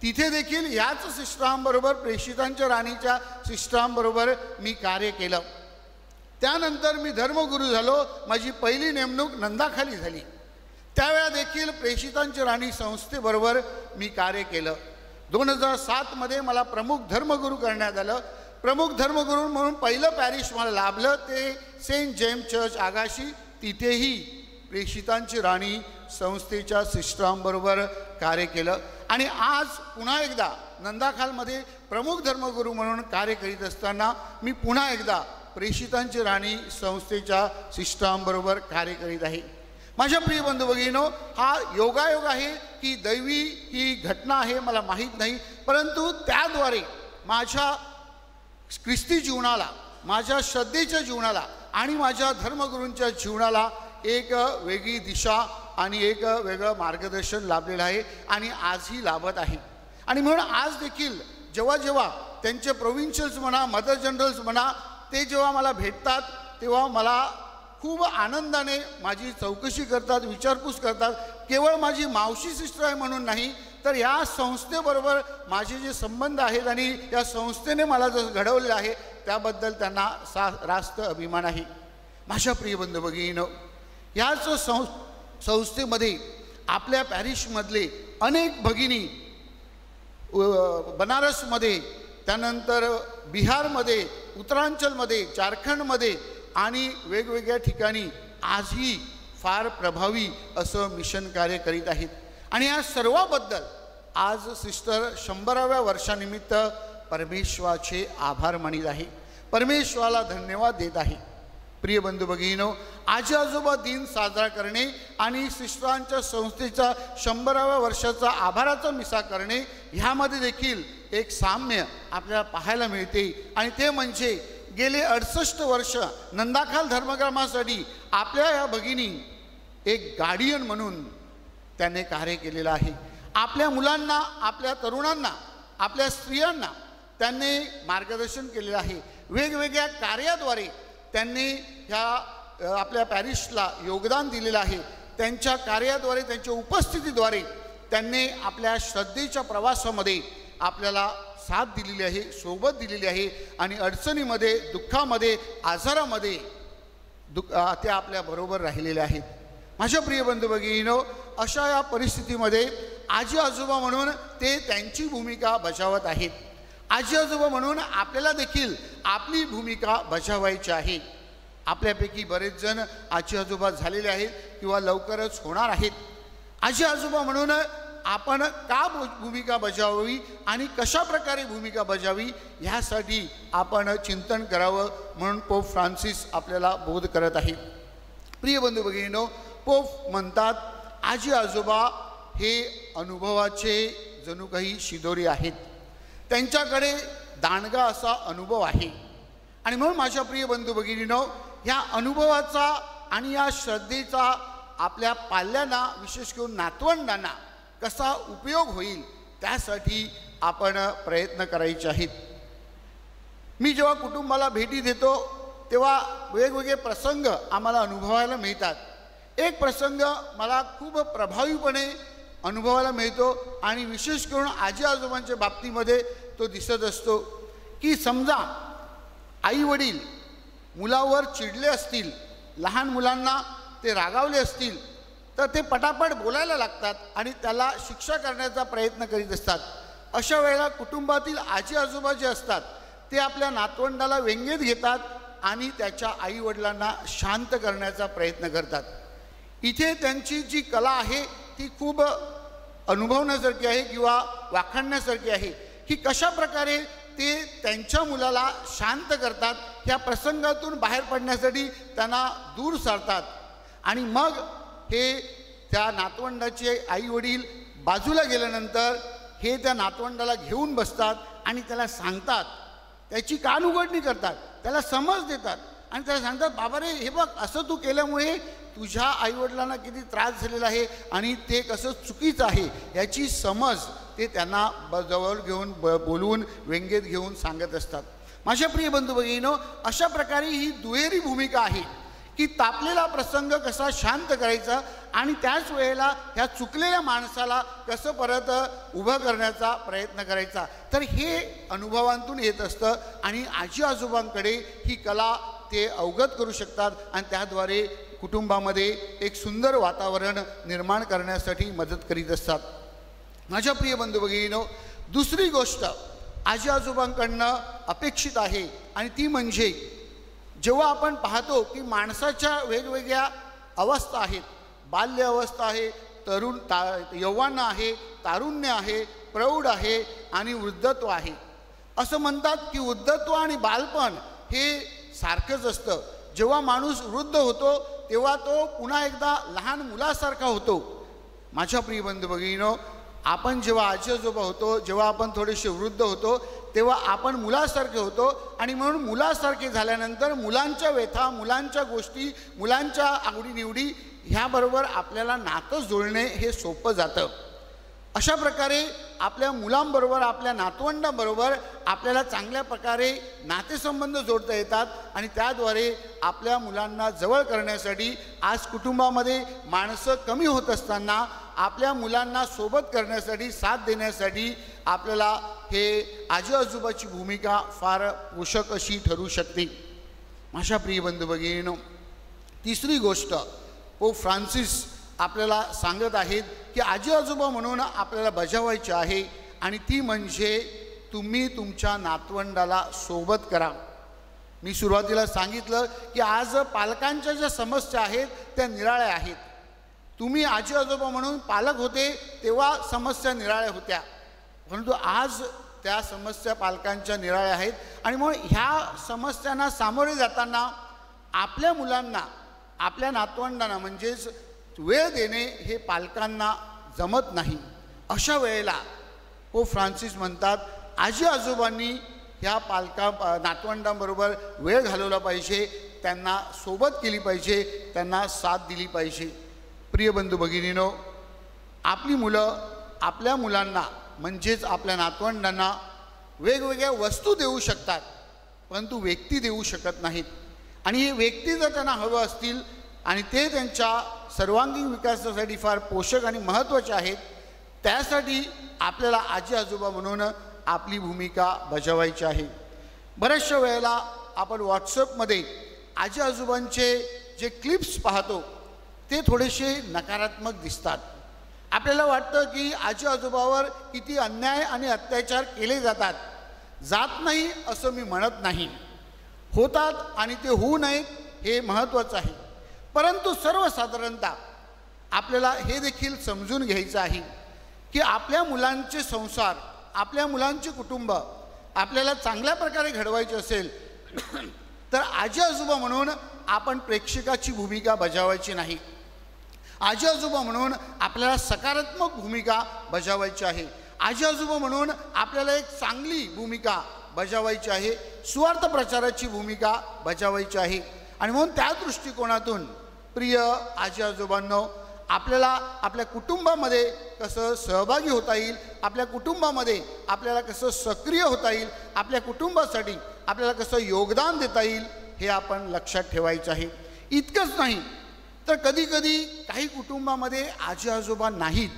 [SPEAKER 4] तिथे देखील ह्याच सिस्टरांबरोबर, प्रेषितांच्या राणीच्या सिस्टरांबरोबर मी कार्य केलं. त्यानंतर मी धर्मगुरू झालो. माझी पहिली नेमणूक नंदाखाली झाली. त्यावेळा देखील प्रेषितांची राणी संस्थेबरोबर मी कार्य केलं. 2007 मध्ये मला प्रमुख धर्मगुरू करण्यात आलं. प्रमुख धर्मगुरू म्हणून पहिलं पॅरिश मला लाभलं ते सेंट जेम्स चर्च आगाशी. तिथेही प्रेषितांची राणी संस्थेच्या सिस्टरांबरोबर कार्य केलं. आणि आज पुन्हा एकदा नंदाखालमध्ये प्रमुख धर्मगुरू म्हणून कार्य करीत असताना मी पुन्हा एकदा प्रेषितांची राणी संस्थेच्या सिस्टरांबरोबर कार्य करीत आहे. माझ्या प्रिय बंधू भगिनीनो, हा योगायोग आहे की दैवी ही घटना आहे मला माहीत नाही, परंतु त्याद्वारे माझ्या ख्रिस्ती जीवनाला, माझ्या श्रद्धेच्या जीवनाला आणि माझ्या धर्मगुरूंच्या जीवनाला एक वेगळी दिशा आणि एक वेगळं मार्गदर्शन लाभलेलं आहे आणि आजही लाभत आहे. आणि म्हणून आज देखील जेव्हा जेव्हा त्यांचे प्रोव्हिन्शियल्स म्हणा, मदर जनरल्स म्हणा, ते जेव्हा मला भेटतात तेव्हा मला खूप आनंदाने माझी चौकशी करतात, विचारपूस करतात. केवळ माझी मावशी सिस्टर आहे म्हणून नाही, तर या संस्थेबरोबर माझे जे संबंध आहेत आणि या संस्थेने मला जसं घडवलेलं आहे त्याबद्दल त्यांना रास्त अभिमान आहे. माझ्या प्रिय बंधू भगिनीनो, याच संस्थेमध्ये आपल्या पॅरिशमधले अनेक भगिनी बनारसमध्ये, त्यानंतर बिहारमध्ये, उत्तरांचलमध्ये, झारखंडमध्ये आणि वेगवेगळ्या ठिकाणी आजही फार प्रभावी असं मिशन कार्य करीत आहेत. आणि या सर्वाबद्दल आज सिस्टर 100व्या वर्षानिमित्त परमेश्वराचे आभार मानित आहे, परमेश्वराला धन्यवाद देत आहे. प्रिय बंधू भगिनीनो, आजी आजोबा दिन साजरा करणे आणि सिस्टरांच्या संस्थेचा 100व्या वर्षाचा आभाराचा मिसा करणे ह्यामध्ये देखील एक साम्य आपल्याला पाहायला मिळते. आणि ते म्हणजे गेले 68 वर्ष नंदाखाल धर्मग्रामासाठी आपल्या या भगिनी एक गार्डियन म्हणून त्याने कार्य केलेलं आहे. आपल्या मुलांना, आपल्या तरुणांना, आपल्या स्त्रियांना त्यांनी मार्गदर्शन केलेलं आहे. वेगवेगळ्या कार्याद्वारे त्यांनी ह्या आपल्या पॅरिशला योगदान दिलेलं आहे. त्यांच्या कार्याद्वारे, त्यांच्या उपस्थितीद्वारे त्यांनी आपल्या श्रद्धेच्या प्रवासामध्ये आपल्याला साथ दिलेली आहे, सोबत दिलेली आहे. आणि अडचणीमध्ये, दुःखामध्ये, आजारामध्ये ते आपल्याबरोबर राहिलेले आहेत. माझ्या प्रिय बंधू भगिनीनो, अशा या परिस्थितीमध्ये आजी आजोबा म्हणून ते त्यांची भूमिका बजावत आहेत. आजी आजोबा म्हणून आपल्याला देखील आपली भूमिका बजावायची आहे. आपल्यापैकी बरेच जण आजी आजोबा झालेले आहेत किंवा लवकरच होणार आहेत. आजी आजोबा म्हणून आपण का भूमिका बजावावी आणि कशा प्रकारे भूमिका बजावी ह्यासाठी आपण चिंतन करावं म्हणून पोप फ्रान्सिस आपल्याला बोध करत आहे. प्रिय बंधू भगिनींनो, पोप म्हणतात आजी आजोबा हे अनुभवाचे जणू काही शिदोरी आहेत. त्यांच्याकडे दांडगा असा अनुभव आहे आणि म्हणून माझ्या प्रिय बंधू भगिनींनो, ह्या अनुभवाचा आणि या श्रद्धेचा आपल्या पाल्यांना, विशेष करून नातवंडांना कसा उपयोग होईल त्यासाठी आपण प्रयत्न करायचे आहेत. मी जेव्हा कुटुंबाला भेटी देतो तेव्हा वेगवेगळे प्रसंग आम्हाला अनुभवायला मिळतात. एक प्रसंग मला खूप प्रभावीपणे अनुभवायला मिळतो आणि विशेष करून आजी आजोबांच्या बाबतीमध्ये तो दिसत असतो की समजा आई वडील मुलावर चिडले असतील, लहान मुलांना ते रागावले असतील तर ते पटापट बोलायला लागतात आणि त्याला शिक्षा करण्याचा प्रयत्न करीत असतात. अशा वेळेला कुटुंबातील आजी आजोबा जे असतात ते आपल्या नातवंडाला व्यंगेत घेतात आणि त्याच्या आईवडिलांना शांत करण्याचा प्रयत्न करतात. इथे त्यांची जी कला आहे ती खूप अनुभवण्यासारखी आहे किंवा वाखाणण्यासारखी आहे की कशा प्रकारे ते त्यांच्या मुलाला शांत करतात. ह्या प्रसंगातून बाहेर पडण्यासाठी त्यांना दूर सारतात आणि मग हे त्या नातवंडाचे आई वडील बाजूला गेल्यानंतर हे त्या नातवंडाला घेऊन बसतात आणि त्याला सांगतात, त्याची कानउघडणी करतात, त्याला समज देतात आणि त्याला सांगतात, बाबा रे हे बघ, असं तू केल्यामुळे तुझ्या आईवडिलांना किती त्रास झालेला आहे आणि ते कसं चुकीचं आहे याची समज ते त्यांना जवळ घेऊन बोलवून व्यंगेत घेऊन सांगत असतात. माझ्या प्रिय बंधू भगिनींनो, अशा प्रकारे ही दुहेरी भूमिका आहे की तापलेला प्रसंग कसा शांत करायचा आणि त्याच वेळेला ह्या चुकलेल्या माणसाला कसं परत उभं करण्याचा प्रयत्न करायचा. तर हे अनुभवांतून येत असतं आणि आजी आजोबांकडे ही कला ते अवगत करू शकतात आणि त्याद्वारे कुटुंबामध्ये एक सुंदर वातावरण निर्माण करण्यासाठी मदत करीत असतात. माझ्या प्रिय बंधू भगिनींनो, दुसरी गोष्ट आजी आजोबांकडनं अपेक्षित आहे आणि ती म्हणजे जेव्हा आपण पाहतो की माणसाच्या वेगवेगळ्या अवस्था आहेत, बाल्य अवस्था आहे, यौवन आहे, तारुण्य आहे, प्रौढ आहे आणि वृद्धत्व आहे. असं म्हणतात की वृद्धत्व आणि बालपण हे सारखंच असतं. जेव्हा माणूस वृद्ध होतो तेव्हा तो पुन्हा एकदा लहान मुलासारखा होतो. माझ्या प्रिय बंधू भगिनींनो, आपण जेव्हा आजी आजोबा होतो, जेव्हा आपण थोडेसे वृद्ध होतो तेव्हा आपण मुलासारखे होतो आणि म्हणून मुलासारखे झाल्यानंतर मुलांच्या व्यथा, मुलांच्या गोष्टी, मुलांच्या आवडीनिवडी ह्याबरोबर आपल्याला नातं जोडणे हे सोपं जातं. अशा प्रकारे आपल्या मुलांबरोबर, आपल्या नातवंडांबरोबर आपल्याला चांगल्या प्रकारे नातेसंबंध जोडता येतात आणि त्याद्वारे आपल्या मुलांना जवळ करण्यासाठी आज कुटुंबामध्ये माणसं कमी होत असताना आपल्या मुलांना सोबत करण्यासाठी, साथ देण्यासाठी आपल्याला हे आजी आजोबाची भूमिका फार पोषक अशी ठरू शकते. माझ्या प्रिय बंधू भगिनींनो, तिसरी गोष्ट पोप फ्रान्सिस आपल्याला सांगत आहेत की आजी आजोबा म्हणून आपल्याला बजावायची आहे आणि ती म्हणजे तुम्ही तुमच्या नातवंडाला सोबत करा. मी सुरुवातीला सांगितलं की आज पालकांच्या ज्या समस्या आहेत त्या निराळ्या आहेत. तुम्ही आजी आजोबा म्हणून पालक होते तेव्हा समस्या निराळ्या होत्या, परंतु आज त्या समस्या पालकांच्या निराळ्या आहेत आणि म्हणून ह्या समस्यांना सामोरे जाताना आपल्या मुलांना, आपल्या नातवंडांना म्हणजेच वेळ देणे हे पालकांना जमत नाही. अशा वेळेला पोप फ्रान्सिस म्हणतात आजी आजोबांनी ह्या नातवंडांबरोबर वेळ घालवला पाहिजे, त्यांना सोबत केली पाहिजे, त्यांना साथ दिली पाहिजे. प्रिय बंधू भगिनींनो, आपली मुलं आपल्या मुलांना म्हणजेच आपल्या नातवंडांना वेगवेगळ्या वस्तू देऊ शकतात, परंतु व्यक्ती देऊ शकत नाहीत. आणि हे व्यक्ती जर त्यांना हवं असतील आणि ते त्यांच्या सर्वांगीण विकासासाठी फार पोषक आणि महत्त्वाचे आहेत, त्यासाठी आपल्याला आजी आजोबा म्हणून आपली भूमिका बजावायची आहे. बऱ्याचशा वेळेला आपण व्हॉट्सअपमध्ये आजी आजोबांचे जे क्लिप्स पाहतो ते थोडेसे नकारात्मक दिसतात. आपल्याला वाटतं की आजी आजोबावर किती अन्याय आणि अत्याचार केले जातात. जात नाही असं मी म्हणत नाही, होतात आणि ते होऊ नयेत हे महत्त्वाचं आहे. परंतु सर्वसाधारणतः आपल्याला हे देखील समजून घ्यायचं आहे की आपल्या मुलांचे संसार, आपल्या मुलांचे कुटुंब आपल्याला चांगल्या प्रकारे घडवायचे असेल तर आजी आजोबा म्हणून आपण प्रेक्षकाची भूमिका बजावायची नाही. आजी आजोबा म्हणून आपल्याला सकारात्मक भूमिका बजावायची आहे. आजी आजोबा म्हणून आपल्याला एक चांगली भूमिका बजावायची आहे, सुवार्थ प्रचाराची भूमिका बजावायची आहे. आणि म्हणून त्या दृष्टिकोनातून प्रिय आजी आजोबांनो, आपल्याला आपल्या कुटुंबामध्ये कसं सहभागी होता येईल, आपल्या कुटुंबामध्ये आपल्याला कसं सक्रिय होता येईल, आपल्या कुटुंबासाठी आपल्याला कसं योगदान देता येईल हे आपण लक्षात ठेवायचं आहे. इतकंच नाही तर कधी कधी काही कुटुंबामध्ये आजी आजोबा नाहीत,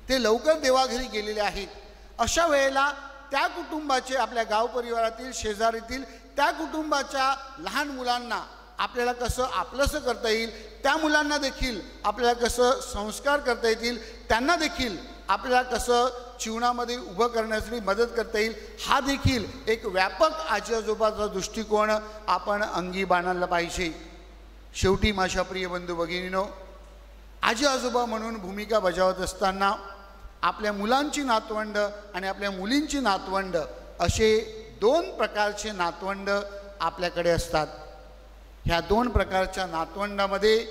[SPEAKER 4] ते लवकर देवाघरी गेलेले आहेत. अशा वेळेला त्या कुटुंबाचे, आपल्या गाव परिवारातील शेजारीतील त्या कुटुंबाच्या लहान मुलांना आपल्याला कसं आपलंसं करता येईल, त्या मुलांना देखील आपल्याला कसं संस्कार करता येतील, त्यांना देखील आपल्याला कसं जीवनामध्ये उभं करण्यासाठी मदत करता येईल, हा देखील एक व्यापक आजी आजोबाचा दृष्टिकोन आपण अंगी बाणायला पाहिजे. शेवटी माझ्या प्रिय बंधू भगिनीनो, आजी आजोबा म्हणून भूमिका बजावत असताना आपल्या मुलांची नातवंड आणि आपल्या मुलींची नातवंड असे 2 प्रकारचे नातवंड आपल्याकडे असतात. ह्या 2 प्रकारच्या नातवंडामध्ये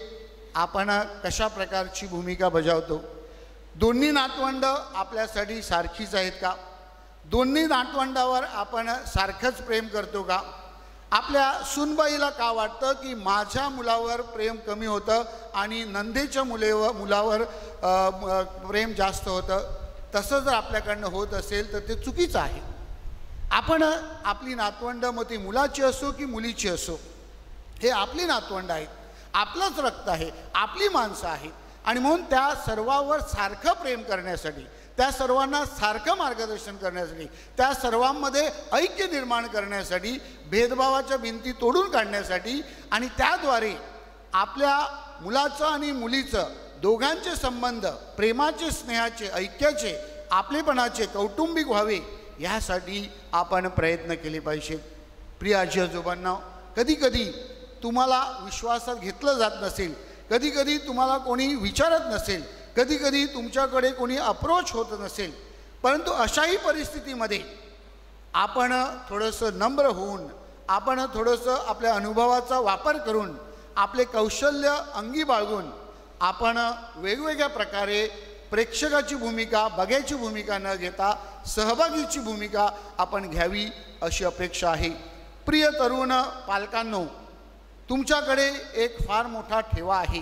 [SPEAKER 4] आपण कशा प्रकारची भूमिका बजावतो? दोन्ही नातवंड आपल्यासाठी सारखीच आहेत का? दोन्ही नातवंडावर आपण सारखंच प्रेम करतो का? आपल्या सुनबाईला का वाटतं की माझ्या मुलावर प्रेम कमी होतं आणि नंदेच्या मुलावर प्रेम जास्त होतं? तसं जर आपल्याकडनं होत असेल तर ते चुकीचं आहे. आपण आपली नातवंड, मग ती मुलाची असो की मुलीची असो, हे आपली नातवंड आहेत, आपलंच रक्त आहे, आपली माणसं आहेत. आणि म्हणून त्या सर्वांवर सारखं प्रेम करण्यासाठी, त्या सर्वांना सारखं मार्गदर्शन करण्यासाठी, त्या सर्वांमध्ये ऐक्य निर्माण करण्यासाठी, भेदभावाच्या भिंती तोडून काढण्यासाठी आणि त्याद्वारे आपल्या मुलाचं आणि मुलीचं दोघांचे संबंध प्रेमाचे, स्नेहाचे, ऐक्याचे, आपलेपणाचे, कौटुंबिक व्हावे यासाठी आपण प्रयत्न केले पाहिजेत. प्रिय आजी आजोबांना, कधी कधी तुम्हाला विश्वासात घेतलं जात नसेल, कधी कधी तुम्हाला कोणी विचारत नसेल, कधी कधी तुमच्याकडे कोणी अप्रोच होत नसेल, परंतु अशाही परिस्थितीमध्ये आपण थोडंसं नम्र होऊन, आपण थोडंसं आपल्या अनुभवाचा वापर करून, आपले कौशल्य अंगी बाळगून आपण वेगवेगळ्या प्रकारे प्रेक्षकाची भूमिका, बघ्याची भूमिका न घेता सहभागीची भूमिका आपण घ्यावी अशी अपेक्षा आहे. प्रिय तरुण पालकांनो, तुमच्याकडे एक फार मोठा ठेवा आहे.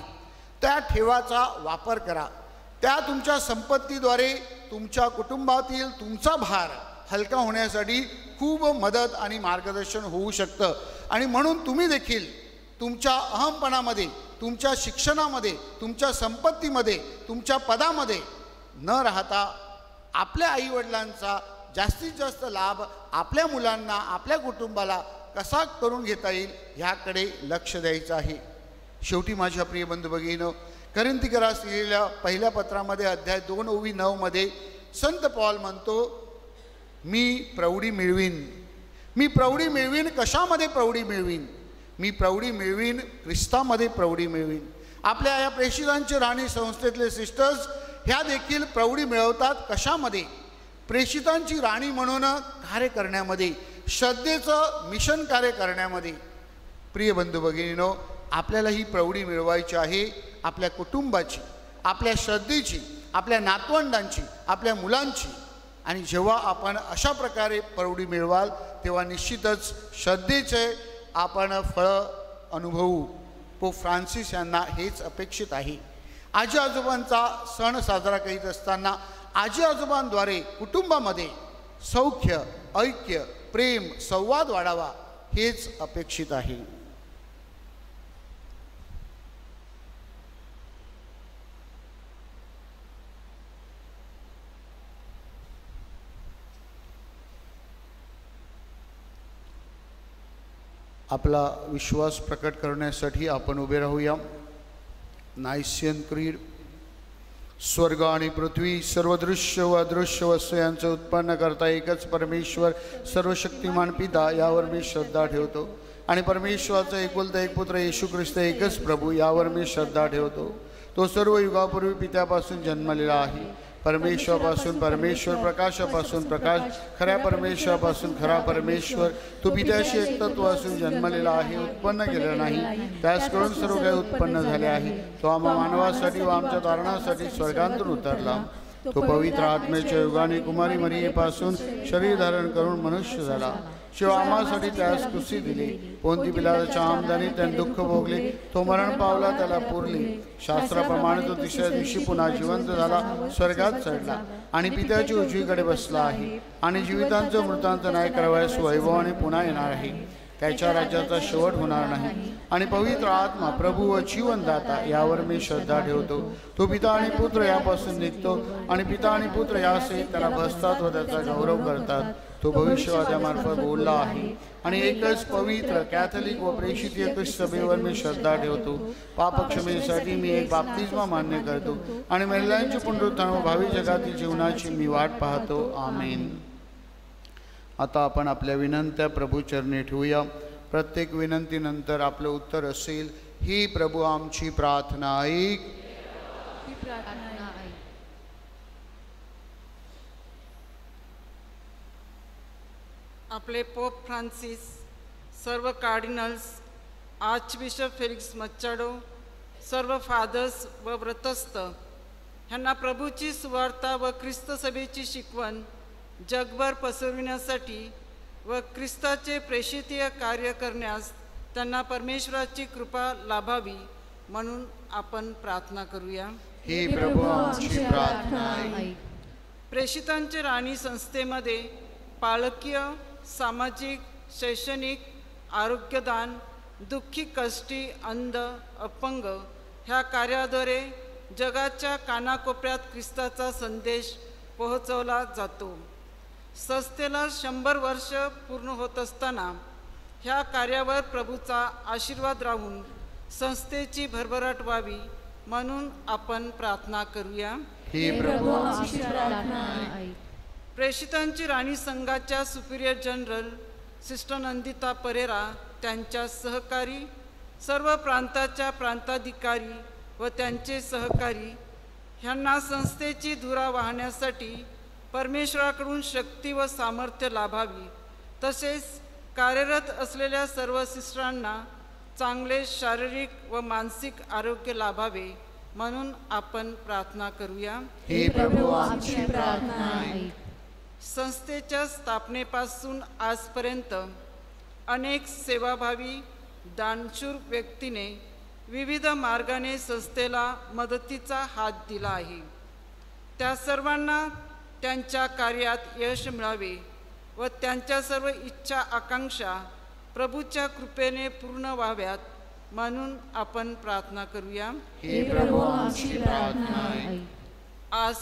[SPEAKER 4] त्या ठेवाचा वापर करा. त्या तुमच्या संपत्तीद्वारे तुमच्या कुटुंबातील तुमचा भार हलका होण्यासाठी खूप मदत आणि मार्गदर्शन होऊ शकतं. आणि म्हणून तुम्ही देखील तुमच्या अहमपणामध्ये, तुमच्या शिक्षणामध्ये, तुमच्या संपत्तीमध्ये, तुमच्या पदामध्ये न राहता आपल्या आईवडिलांचा जास्तीत जास्त लाभ आपल्या मुलांना, आपल्या कुटुंबाला कसा करून घेता येईल ह्याकडे लक्ष द्यायचं आहे. शेवटी माझ्या प्रिय बंधू भगिनीनो, कोरिन्थीकरास लिहिलेल्या पहिल्या पत्रामध्ये अध्याय 2:9 मध्ये संत पॉल म्हणतो, मी प्रौढी मिळवीन. मी प्रौढी मिळवीन. कशामध्ये प्रौढी मिळवीन? मी प्रौढी मिळवीन, ख्रिस्तामध्ये प्रौढी मिळवीन. आपल्या या प्रेषितांचे राणी संस्थेतले सिस्टर्स ह्या देखील प्रौढी मिळवतात. कशामध्ये? प्रेषितांची राणी म्हणून कार्य करण्यामध्ये, श्रद्धेचं मिशन कार्य करण्यामध्ये. प्रिय बंधू भगिनीनो, आपल्याला ही प्रौढी मिळवायची आहे, आपल्या कुटुंबाची, आपल्या श्रद्धेची, आपल्या नातवंडांची, आपल्या मुलांची. आणि जेव्हा आपण अशा प्रकारे प्रौढी मिळवाल तेव्हा निश्चितच श्रद्धेचे आपण फळं अनुभवू. पोप फ्रान्सिस यांना हेच अपेक्षित आहे. आजी आजोबांचा सण साजरा करीत असताना आजी आजोबांद्वारे कुटुंबामध्ये सौख्य, ऐक्य, प्रेम, संवाद वाढावा हेच अपेक्षित आहे. आपला विश्वास प्रकट करण्यासाठी आपण उभे राहूया. नायसियन क्रीड. स्वर्ग आणि पृथ्वी, सर्व दृश्य व अदृश्य वस्तू यांचं उत्पन्न करता एकच परमेश्वर सर्वशक्तिमान पिता यावर मी श्रद्धा ठेवतो. आणि परमेश्वराचा एकुलता एक पुत्र येशू ख्रिस्त एकच प्रभू यावर मी श्रद्धा ठेवतो. तो सर्व युगापूर्वी पित्यापासून जन्मलेला आहे, परमेश्वरापासून परमेश्वर, प्रकाशापासून प्रकाश, खऱ्या परमेश्वरापासून खरा परमेश्वर. तू पित्याशी एक तत्व असून जन्मलेला आहे, उत्पन्न केलेला नाही, त्यास करून सर्व काही उत्पन्न झाले आहे. तो आम्हा मानवासाठी व आमच्या तारणासाठी स्वर्गांतून उतरला. तो पवित्र आत्म्याच्या युगाने कुमारी मरियेपासून शरीर धारण करून मनुष्य झाला. शिवाय आम्हासाठी त्यास कुस्ती दिली, पोंती पिलाताच्या आमदानी त्याने दुःख भोगले, तो मरण पावला, त्याला पुरले. शास्त्राप्रमाणे तो तिसऱ्या दिवशी पुन्हा जिवंत झाला, स्वर्गात चढला आणि पित्याच्या उजवीकडे बसला आहे आणि जीवितांचं मृतांचं न्याय करावयास वैभवाने पुन्हा येणार आहे. त्याच्या राज्याचा शेवट होणार नाही. आणि पवित्र आत्मा, प्रभू व जीवनदाता यावर मी श्रद्धा ठेवतो. तो पिता आणि पुत्र यापासून निघतो आणि पिता आणि पुत्र यासहित त्याला भसतात व त्याचा गौरव करतात. तो भविष्यवाद्यामार्फत बोलला आहे. आणि एकच पवित्र कॅथलिक व प्रेषित एकच सभेवर मी श्रद्धा ठेवतो. पापक्षमेसाठी मी एक बाप्तिस्मा मान्य करतो आणि महिलांचे पुनरुत्थान व भावी जगातील जीवनाची मी वाट पाहतो. आमेन. आता आपण आपल्या विनंत्या प्रभूचरणी ठेवूया. प्रत्येक विनंतीनंतर आपलं उत्तर असेल, ही प्रभू आमची प्रार्थना ऐक.
[SPEAKER 7] आपले पोप फ्रान्सिस, सर्व कार्डिनल्स, आर्चबिशप फेलिक्स मच्चाडो, सर्व फादर्स व व्रतस्थ ह्यांना प्रभूची सुवार्ता व ख्रिस्त सभेची शिकवण जगभर पसरविण्यासाठी व ख्रिस्ताचे प्रेषितीय कार्य करण्यास त्यांना परमेश्वराची कृपा लाभावी म्हणून आपण प्रार्थना करूया.
[SPEAKER 4] हे प्रभू आमची प्रार्थना ऐक.
[SPEAKER 7] प्रेषितांच्या राणी संस्थेमध्ये पालकीय, सामाजिक, शैक्षणिक, आरोग्यदान, दुःखी, कष्टी, अंध, अपंग ह्या कार्याद्वारे जगाच्या कानाकोपऱ्यात ख्रिस्ताचा संदेश पोहोचवला जातो. संस्थेला 100 वर्ष पूर्ण होत असताना ह्या कार्यावर प्रभूचा आशीर्वाद राहून संस्थेची भरभराट व्हावी म्हणून आपण प्रार्थना करूया.
[SPEAKER 4] हे प्रभू आमची
[SPEAKER 2] प्रार्थना ऐक.
[SPEAKER 7] प्रेषितांची राणी संघाच्या superior general sister Nandita Pereira, त्यांच्या सहकारी, सर्व प्रांताच्या प्रांताधिकारी व त्यांचे सहकारी ह्यांना संस्थेची धुरा वाहण्यासाठी परमेश्वराकडून शक्ती व सामर्थ्य लाभावी. तसेच कार्यरत असलेल्या सर्व सिस्टरांना चांगले शारीरिक व मानसिक आरोग्य लाभावे म्हणून आपण प्रार्थना करूया.
[SPEAKER 4] हे प्रभू आमची प्रार्थना ऐक.
[SPEAKER 7] संस्थेच्या स्थापनेपासून आजपर्यंत अनेक सेवाभावी दानशूर व्यक्तीने विविध मार्गाने संस्थेला मदतीचा हात दिला आहे. त्या सर्वांना त्यांच्या कार्यात यश मिळावे व त्यांच्या सर्व इच्छा आकांक्षा प्रभूच्या कृपेने पूर्ण व्हाव्यात म्हणून आपण प्रार्थना करूया.
[SPEAKER 4] हे प्रभू आमची प्रार्थना ऐक.
[SPEAKER 7] आज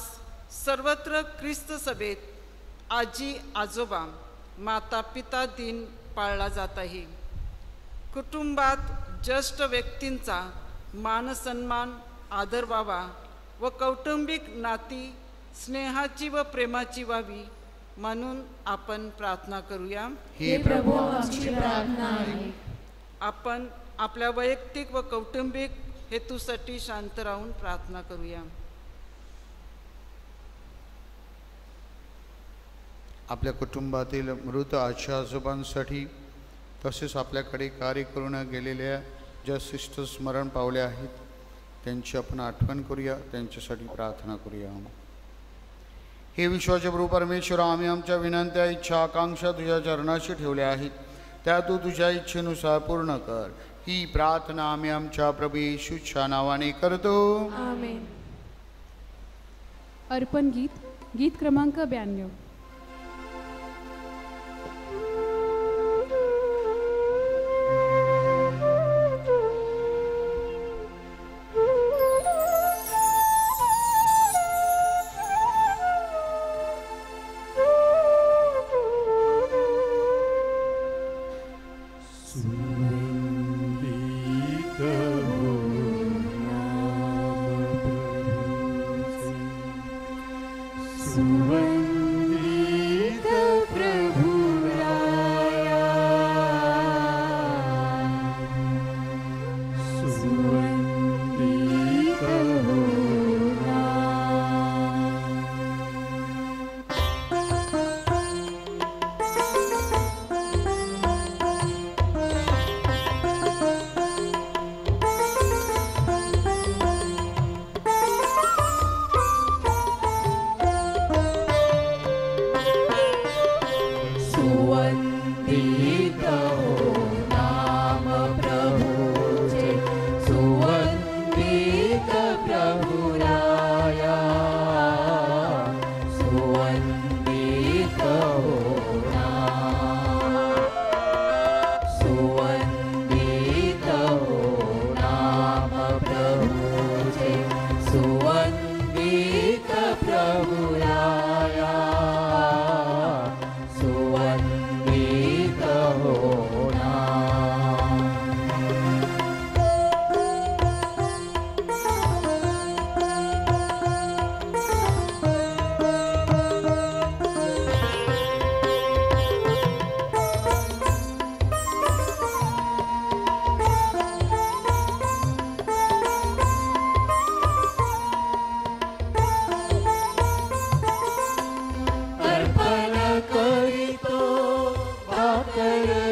[SPEAKER 7] सर्वत्र ख्रिस्त सभेत आजी आजोबा माता पिता दिन पाळला जात आहे. कुटुंबात ज्येष्ठ व्यक्तींचा मानसन्मान आदर व्हावा व कौटुंबिक नाती स्नेहाची व प्रेमाची व्हावी म्हणून आपण प्रार्थना करूया.
[SPEAKER 4] हे प्रभू आमची प्रार्थना ऐक.
[SPEAKER 7] आपण आपल्या वैयक्तिक व कौटुंबिक हेतूसाठी शांत राहून प्रार्थना करूया.
[SPEAKER 4] आपल्या कुटुंबातील मृत आजी आजोबांसाठी तसेच आपल्याकडे कार्य करून गेलेल्या ज्या सिस्टर्स मरण पावल्या आहेत त्यांची आपण आठवण करूया, त्यांच्यासाठी प्रार्थना करूया. हे विश्वाचे प्रभू परमेश्वर, आम्ही आमच्या विनंत्या, इच्छा, आकांक्षा तुझ्या चरणाशी ठेवल्या आहेत, त्या तू तुझ्या इच्छेनुसार पूर्ण कर. ही प्रार्थना आम्ही आमच्या प्रभू येशूच्या नावाने करतो.
[SPEAKER 2] आमेन.
[SPEAKER 8] अर्पण गीत, गीत क्रमांक 92.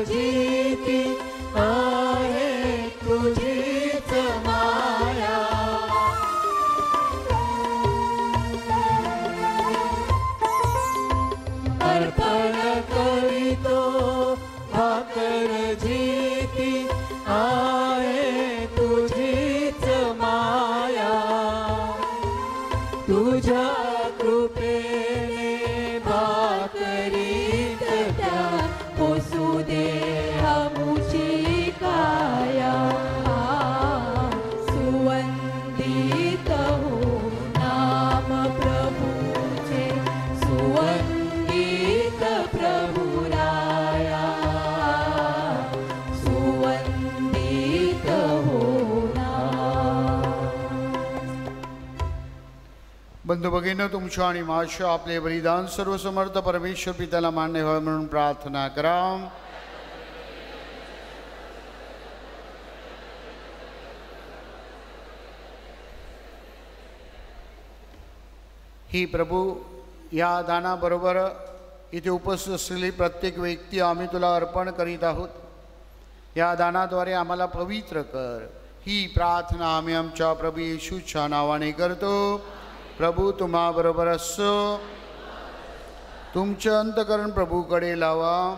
[SPEAKER 9] जीती आहे तुझीच माया. अर्पण करीतो भाकर जीती आहे तुझीच माया. तुझ्या कृपेने भाकरीत त्या पोसू दे आमुची काया. सुवंदित हो नाम प्रभूचे, सुवंदित प्रभुराया. सुवंदित हो
[SPEAKER 4] बंधू भगिनींनो, तुमच्या आणि माझ्या आपले बलिदान सर्वसमर्थ परमेश्वर पित्याला मान्य व्हावे म्हणून प्रार्थना करा. ही प्रभू, या दानाबरोबर इथे उपस्थित असलेली प्रत्येक व्यक्ती आम्ही तुला अर्पण करीत आहोत. या दानाद्वारे आम्हाला पवित्र कर. ही प्रार्थना आम्ही आमच्या प्रभू येशूच्या नावाने करतो. प्रभू तुम्हा बरोबर असो. तुमचे अंतकरण प्रभूकडे लावा.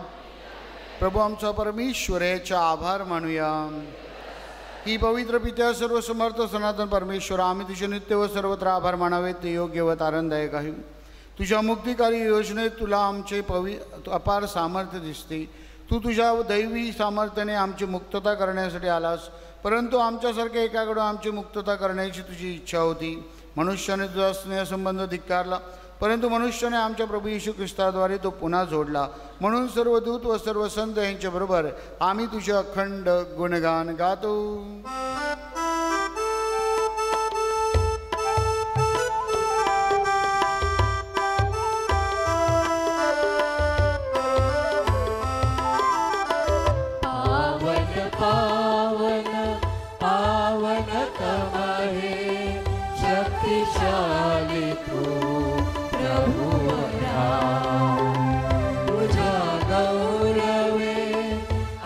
[SPEAKER 4] प्रभू आमचा परमेश्वर याचा आभार मानूया. ही पवित्र पित्या सर्वसमर्थ सनातन परमेश्वर, आम्ही तुझे नित्य व सर्वत्र आभार मानावे ते योग्य व आनंददायक आहे. तुझ्या मुक्तिकारी योजनेत तुला आमचे अपार सामर्थ्य दिसते. तू तुझ्या दैवी सामर्थ्याने आमची मुक्तता करण्यासाठी आलास, परंतु आमच्यासारख्या एकाकडून आमची मुक्तता करण्याची तुझी इच्छा होती. मनुष्याने तुझा स्नेहसंबंध धिक्कारला, परंतु मनुष्याने आमच्या प्रभू येशू ख्रिस्ताद्वारे तो पुन्हा जोडला. म्हणून सर्व दूत व सर्व संत यांच्याबरोबर आम्ही तुझे अखंड गुणगान गातो.
[SPEAKER 9] पावन पावन तमहे शक्तिशाली तू प्रभुवरा. तुझ्या गौरवे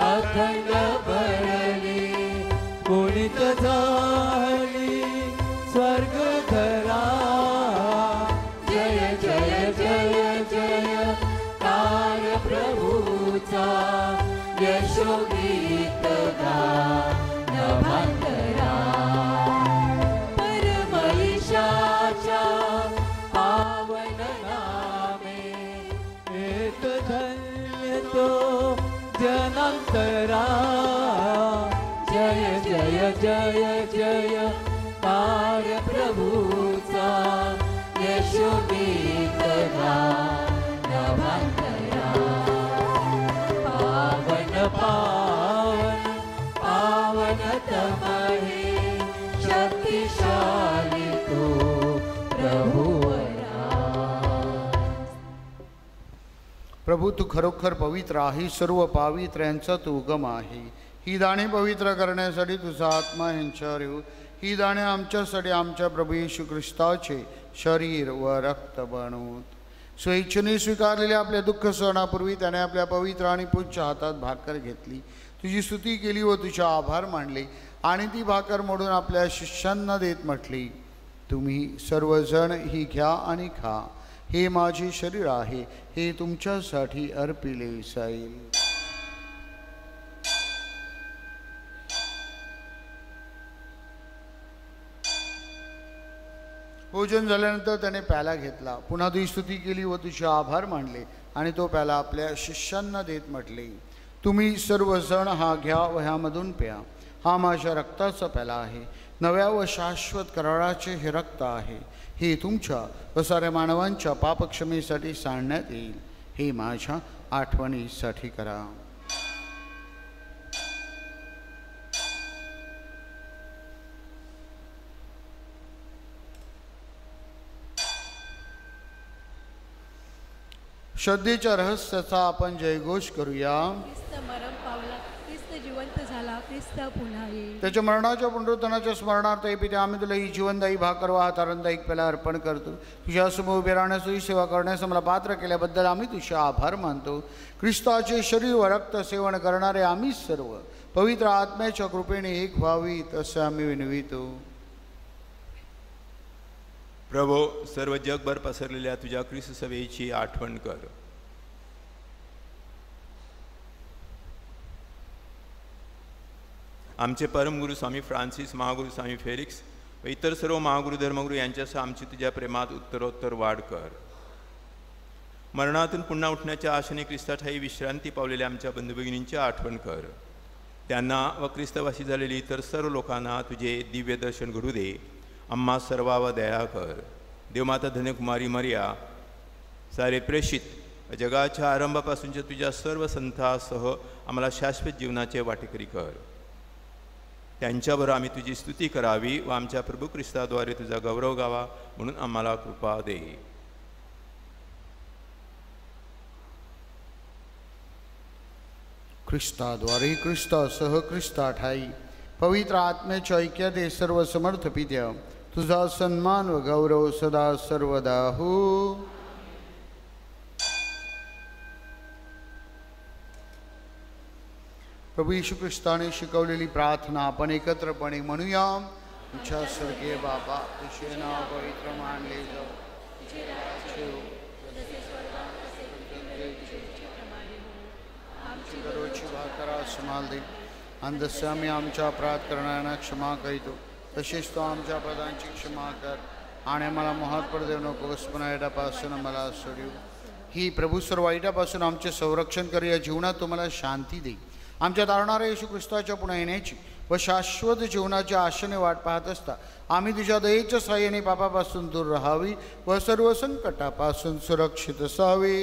[SPEAKER 9] अखंड भरली, पुनित झाली स्वर्ग धरा. जय जय जय जय कार प्रभूचा, यशोगीत गा नभांतरा. परमईशाच्या पावन नामे, एक धन्य तो जनांतरा. जय जय जय जय कार प्रभूचा, यशोगीत गा नभांतरा. पावन पावन पावन तमहे शक्तिशाली तू प्रभुवरा.
[SPEAKER 4] प्रभू तू खरोखर पवित्र आहे. सर्व पावित्र्यांचा तू उगम आहे. ही दाणे पवित्र करण्यासाठी तुझा आत्मा यांच्यावर येऊ. ही दाणे आमच्यासाठी आमच्या प्रभू येशू ख्रिस्ताचे शरीर व रक्त बनवूत. स्वेच्छेने स्वीकारलेल्या आपल्या दुःख सहनापूर्वी त्याने आपल्या पवित्र आणि पूज्य हातात भाकर घेतली, तुझी स्तुती केली व तुझे आभार मानले आणि ती भाकर मोडून आपल्या शिष्यांना देत म्हटली, तुम्ही सर्वजण ही घ्या आणि खा. हे माझे शरीर आहे, हे तुमच्यासाठी अर्पिले जाईल. भोजन झाल्यानंतर त्याने प्याला घेतला, पुन्हा तुझी स्तुती केली व तुझे आभार मानले आणि तो प्याला आपल्या शिष्यांना देत म्हटले, तुम्ही सर्वजण हा घ्या व ह्यामधून प्या. हा माझ्या रक्ताचा प्याला आहे, नव्या व शाश्वत कराराचे हे रक्त आहे. हे तुमच्या व साऱ्या मानवांच्या पापक्षमेसाठी सांडण्यात येईल. हे माझ्या आठवणीसाठी करा. श्रद्धेच्या रहस्याचा आपण जयघोष करूया.
[SPEAKER 2] ख्रिस्त मरण पावला, ख्रिस्त जिवंत झाला, ख्रिस्त पुन्हा येईल.
[SPEAKER 4] त्याच्या मरणाच्या पुनरुत्थानाच्या स्मरणार्थ हे पिते आम्ही तुला ही जीवनदायी भाकर व हा तारणदायी पेला अर्पण करतो. तुझ्या समोर उभे राहण्यास तुझी सेवा करण्यास मला पात्र केल्याबद्दल आम्ही तुझे आभार मानतो. ख्रिस्ताचे शरीर व रक्त सेवन करणारे आम्ही सर्व पवित्र आत्म्याच्या कृपेने एक व्हावीत असं आम्ही विनवितो.
[SPEAKER 3] प्रभो, सर्व जगभर पसरलेल्या तुझ्या ख्रिस्त सभेची आठवण कर. आमचे परमगुरू स्वामी फ्रान्सिस, महागुरू स्वामी फेलिक्स व इतर सर्व महागुरू धर्मगुरू यांच्यासह आमची तुझ्या प्रेमात उत्तरोत्तर वाढ कर. मरणातून पुन्हा उठण्याच्या आशेने ख्रिस्ताठाई विश्रांती पावलेल्या आमच्या बंधुभगिनींची आठवण कर. त्यांना व ख्रिस्तवासी झालेली इतर सर्व लोकांना तुझे दिव्य दर्शन घडू दे. आम्हा सर्वावर दया कर. देवमाता धन्यकुमारी मरिया, सारे प्रेषित, जगाच्या आरंभापासूनच्या तुझ्या सर्व संतांसह आम्हाला शाश्वत जीवनाचे वाटेकरी कर. त्यांच्याबरोबर आम्ही तुझी स्तुती करावी व आमच्या प्रभू ख्रिस्ताद्वारे तुझा गौरव गावा म्हणून आम्हाला कृपा दे.
[SPEAKER 4] ख्रिस्ताद्वारे, ख्रिस्तासह, ख्रिस्ताठाई पवित्र आत्म्याच्या ऐक्यात हे सर्व समर्थ पित्या, तुझा सन्मान व गौरव सदा सर्वदा हो. प्रभू येशू ख्रिस्ताने शिकवलेली प्रार्थना आपण एकत्रपणे म्हणूया. तुझ्या स्वर्गीय बाबा, तुझे नाव पवित्र मानले जाऊ. आमची दररोजची भाकर आज संभाल दे. आणि जसे आम्ही आमच्या अपराध करणाऱ्यांना क्षमा करीतो तसेच तो आमच्या अपराधांची क्षमा कर. आणि आम्हाला मोहात पडू देऊ नकोस, पण वाईटापासून आम्हाला सोडू. ही प्रभू सर्व वाईटापासून आमचे संरक्षण कर. या जीवनात तुम्हाला शांती दे. आमच्या तारणाऱ्या येशू ख्रिस्ताच्या पुन्हा येण्याची व शाश्वत जीवनाच्या आशेने वाट पाहत असता आम्ही तुझ्या दयेच्या साह्याने पापापासून दूर राहावी व सर्व संकटापासून सुरक्षित असावे.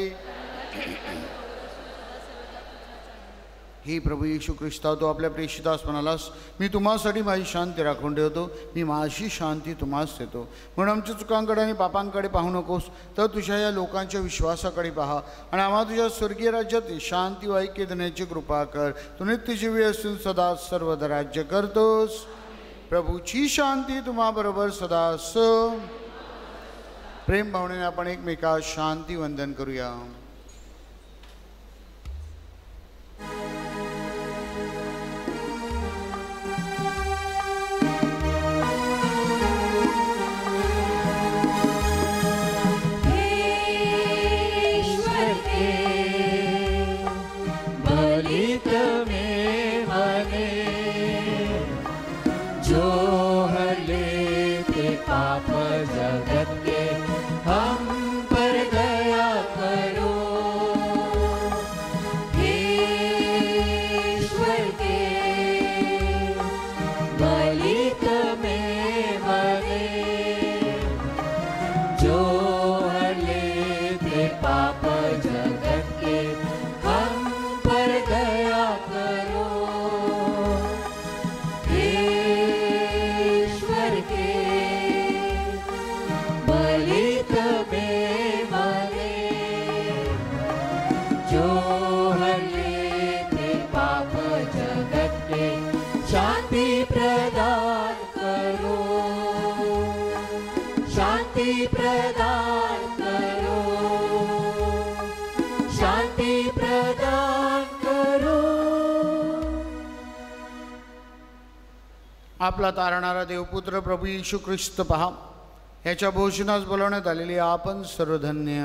[SPEAKER 4] हे प्रभू येशू ख्रिस्ता, तो आपल्या प्रेषितास म्हणालास, मी तुम्हासाठी माझी शांती राखून ठेवतो, मी माझी शांती तुम्हास देतो. म्हणून आमच्या चुकांकडे आणि पापांकडे पाहू नकोस, तर तुझ्या या लोकांच्या विश्वासाकडे पहा आणि आम्हाला तुझ्या स्वर्गीय राज्यात शांती व ऐक्य देण्याची कृपा कर. तू नित्यजीवी असून सदा सर्वदा राज्य करतोस. प्रभूची शांती तुम्हाबरोबर सदा असो. प्रेम भावनेने आपण एकमेकास शांती वंदन करूया. आपला तारणारा देवपुत्र प्रभू येशू ख्रिस्त पहा, ह्याच्या भोजनास बोलवण्यात आलेली आपण सर्वधन्य.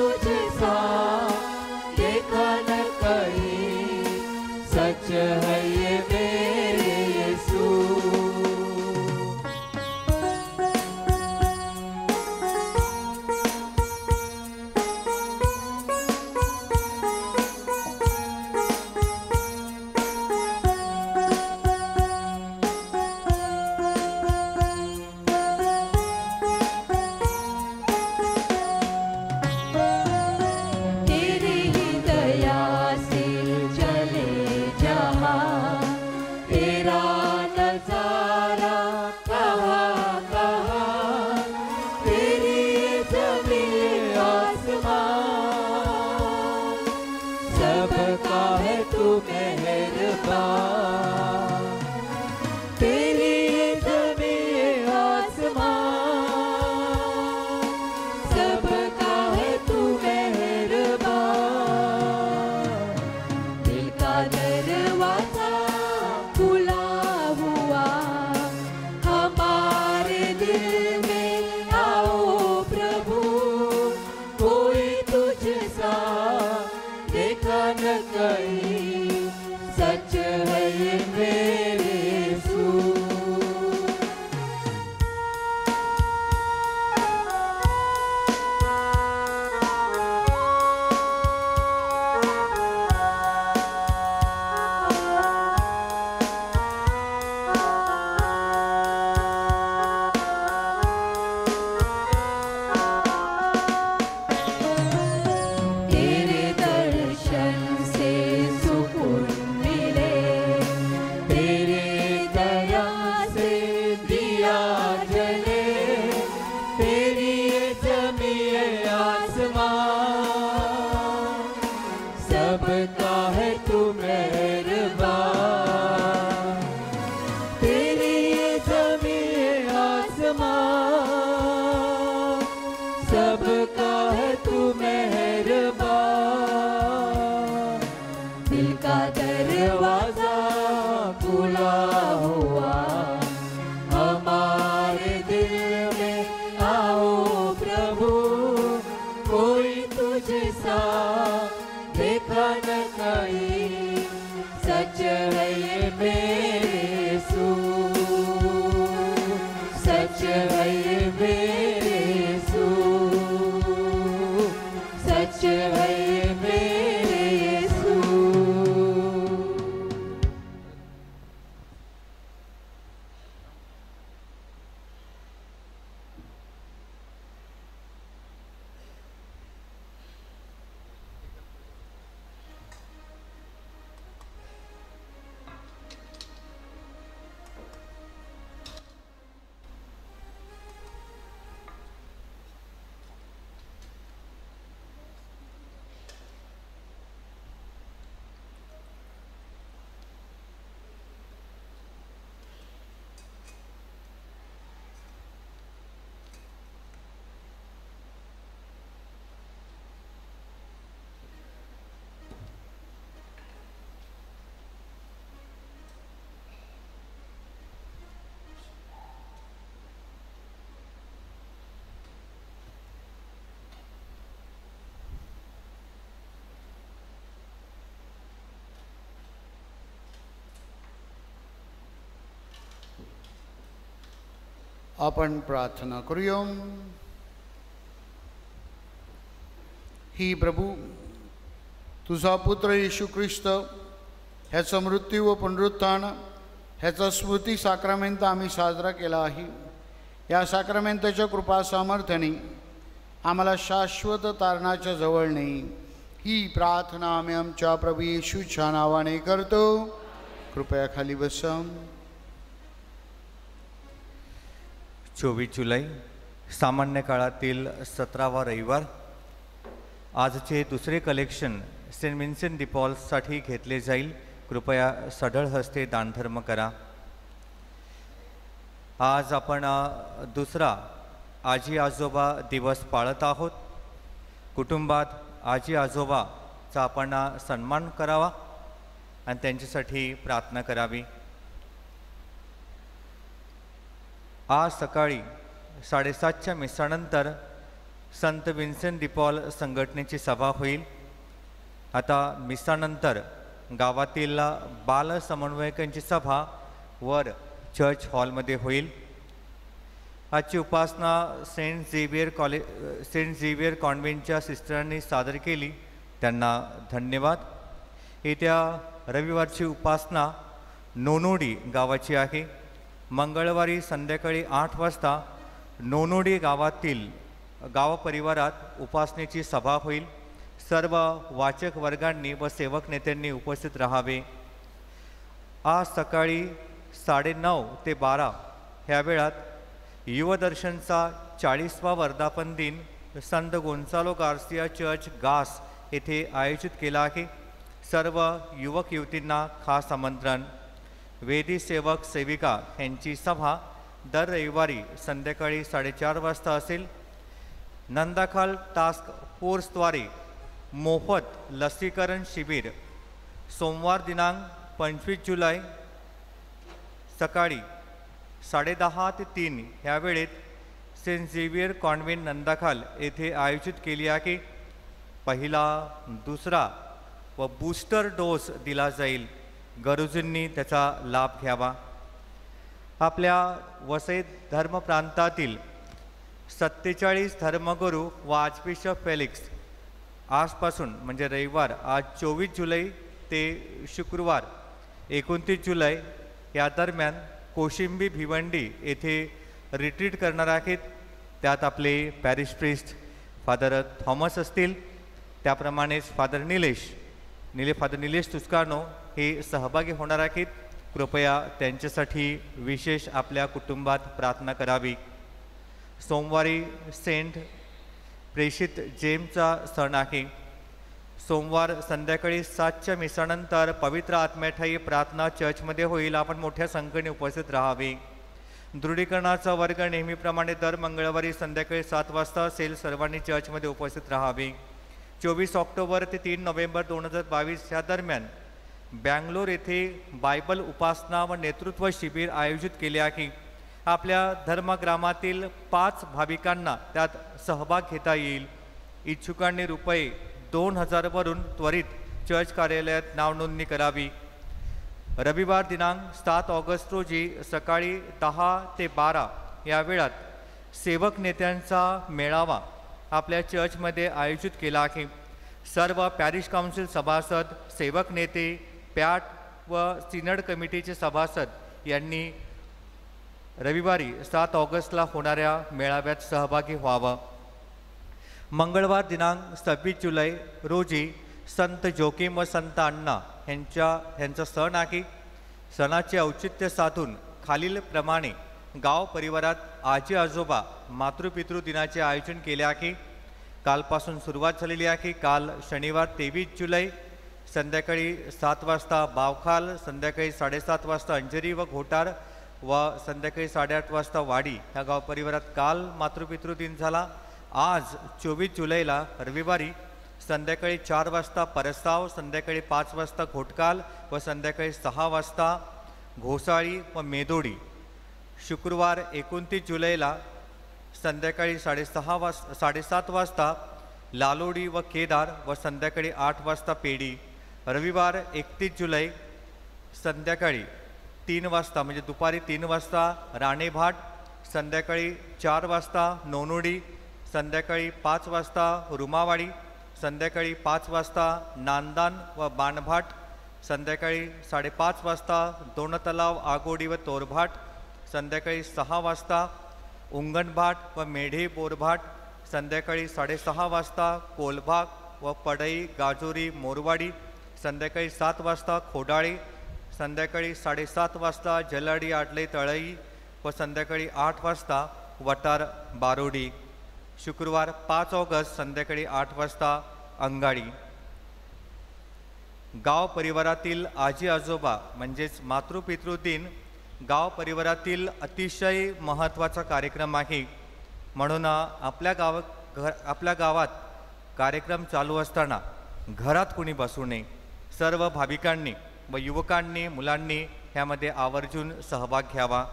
[SPEAKER 9] तुझसा देखा न कहीं, सच है ये मेरे यीशु।
[SPEAKER 2] तेरी ही दया से चले जहाँ,
[SPEAKER 9] तेरा नजारा कहाँ कहाँ, तेरी जमीन आसमां, सबका है तू मेहरबान। तेरी जमीन आसमां, सबका है तू मेहरबान।
[SPEAKER 2] दिल का दरवाजा खुला हुआ,
[SPEAKER 9] हमारे दिल में आओ प्रभु, कोई तुझसा देखा न कहीं, सच है ये मेरे यीशु।
[SPEAKER 2] तेरे दर्शन से सुकून मिले,
[SPEAKER 9] तेरे दया से दिया जले, तेरी जमीन आसमां, सबका है तू मेहरबान। तेरी जमीन आसमां, सबका है तू मेहरबान।
[SPEAKER 2] दिल का दरवाजा
[SPEAKER 9] खुला हुआ, हमारे दिल में आओ प्रभु, कोई तुझसा देखा न कहीं, सच है ये मेरे यीशु। सच है ये मेरे यीशु, सच है ये मेरे यीशु।
[SPEAKER 4] आपण प्रार्थना करूया. ही प्रभू तुझा पुत्र येशू ख्रिस्त ह्याचा मृत्यू व पुनरुत्थान ह्याचा स्मृती साक्रामेंट आम्ही साजरा केला आहे. या साक्रामेंटाच्या कृपा सामर्थ्याने आम्हाला शाश्वत तारणाच्या जवळ नेई. ही प्रार्थना आम्ही आमच्या प्रभू येशूच्या नावाने करतो. कृपया खाली बसा.
[SPEAKER 10] 24 जुलै सामान्य काळातील 17वा रविवार. आजचे दुसरे कलेक्शन सेंट विन्सेंट डी पॉल्ससाठी घेतले जाईल. कृपया सढळ हस्ते दानधर्म करा. आज आपण दुसरा आजी आजोबा दिवस पाळत आहोत. कुटुंबात आजी आजोबाचा आपण सन्मान करावा आणि त्यांच्यासाठी प्रार्थना करावी. आज सकाळी 7:30च्या मिसानंतर संत विन्सेंट डिपॉल संघटनेची सभा होईल. आता मिसानंतर गावातील बाल समन्वयकांची सभा वर चर्च हॉलमध्ये होईल. आजची उपासना सेंट झेवियर कॉन्व्हेंटच्या सिस्टरांनी सादर केली, त्यांना धन्यवाद. येत्या रविवारची उपासना नोनोडी गावाची आहे. मंगळवारी संध्याकाळी 8 वाजता नोनोडी गावातील गाव परिवारात उपासनेची सभा होईल. सर्व वाचक वर्गांनी व सेवक नेत्यांनी उपस्थित राहावे. आज सकाळी 9:30 ते 12 ह्या वेळात युवदर्शनचा 40वा वर्धापन दिन संत गोन्सालो गार्सिया चर्च गास येथे आयोजित केला आहे. सर्व युवक युवतींना खास आमंत्रण. वेदी सेवक सेविका यांची सभा दर रविवारी संध्याकाळी 4:30 वाजता असेल. नंदाखाल टास्क फोर्सद्वारे मोफत लसीकरण शिबिर सोमवार दिनांक 25 जुलै सकाळी 10:30 ते 3 ह्या वेळेत सेंट झेवियर कॉन्व्हेंट नंदाखाल येथे आयोजित केली आहे. पहिला, दुसरा व बूस्टर डोस दिला जाईल. गरजूंनी त्याचा लाभ घ्यावा. आपल्या वसई धर्म प्रांतातील 47 धर्मगुरू व आर्चबिशप फेलिक्स आजपासून म्हणजे रविवार आज 24 जुलै ते शुक्रवार 29 जुलै या दरम्यान कोशिंबी भिवंडी येथे रिट्रीट करणार आहेत. त्यात आपले पॅरिश प्रिस्ट फादर थॉमस असतील, त्याप्रमाणेच फादर निलेश तुस्कानो हे सहभागी होणार आहेत. कृपया त्यांच्यासाठी विशेष आपल्या कुटुंबात प्रार्थना करावी. सोमवारी सेंट प्रेषित जेम्सचा सण आहे. सोमवार संध्याकाळी 7च्या मिसानंतर पवित्र आत्म्याठाई प्रार्थना चर्चमध्ये होईल. आपण मोठ्या संख्येने उपस्थित राहावे. दृढीकरणाचा वर्ग नेहमीप्रमाणे दर मंगळवारी संध्याकाळी 7 वाजता असेल. सर्वांनी चर्चमध्ये उपस्थित राहावे. 24 ऑक्टोबर ते 3 नोव्हेंबर 2022 या दरम्यान बँगलोर येथे बायबल उपासना व नेतृत्व शिबिर आयोजित केले आहे. आपल्या धर्मग्रामातील 5 भाविकांना त्यात सहभाग घेता येईल. इच्छुकांनी ₹2000 वरून त्वरित चर्च कार्यालयात नाव नोंदणी करावी. रविवार दिनांक 7 ऑगस्ट रोजी सकाळी 10 ते 12 या वेळात सेवक नेत्यांचा मेळावा आपल्या चर्चमध्ये आयोजित केला आहे. सर्व पॅरिश काउन्सिल सभासद, सेवक नेते, पॅट व सिनड कमिटीचे सभासद यांनी रविवारी 7 ऑगस्टला होणाऱ्या मेळाव्यात सहभागी व्हावं. मंगळवार दिनांक 26 जुलै रोजी संत जोकीम व संत अण्णा यांचा सण आहे. सणाचे औचित्य साधून खालीलप्रमाणे गाव परिवारात आजी आजोबा मातृपितृ दिनाचे आयोजन केले आहे. कालपासून सुरुवात झालेली आहे. काल शनिवार 23 जुलै संध्याकाळी 7 वाजता बावखाल, संध्याकाळी 7:30 वाजता अंजरी व घोटार व संध्याकाळी 8:30 वाजता वाडी ह्या गाव परिवारात काल मातृपितृ दिन झाला. आज 24 जुलैला रविवारी संध्याकाळी 4 वाजता परसाव, संध्याकाळी 5 वाजता घोटकाल व संध्याकाळी 6 वाजता घोसाळी व मेदोडी. शुक्रवार 29 जुलैला संध्याकाळी 7:30 वाजता लालोडी व केदार व संध्याकाळी 8 वाजता पेडी. रविवार 31 जुलै संध्याकाळी 3 वाजता म्हणजे दुपारी 3 वाजता राणेभाट, संध्याकाळी 4 वाजता नोनोडी, संध्याकाळी 5 वाजता रुमावाडी, संध्याकाळी 5 वाजता नांदान व बाणभाट, संध्याकाळी 5:30 वाजता दोन तलाव, आगोडी व तोरभाट, संध्याकाळी 6 वाजता उंगणभाट व मेढे बोरभाट, संध्याकाळी 6:30 वाजता कोलभाग व पडई गाजोरी मोरवाडी, संध्याकाळी 7 वाजता खोडाळी, संध्याकाळी 7:30 वाजता जलाडी आडले तळई व संध्याकाळी 8 वाजता वटार बारोडी. शुक्रवार 5 ऑगस्ट संध्याकाळी 8 वाजता अंगाडी. गाव परिवारातील आजी आजोबा म्हणजेच मातृपितृ दिन गाव परिवारातील अतिशय महत्त्वाचा कार्यक्रम आहे. म्हणून आपल्या गावात कार्यक्रम चालू असताना घरात कुणी बसू नये. सर्व भाविकांनी व युवकांनी मुलांनी ह्यामध्ये आवर्जून सहभाग घ्यावा.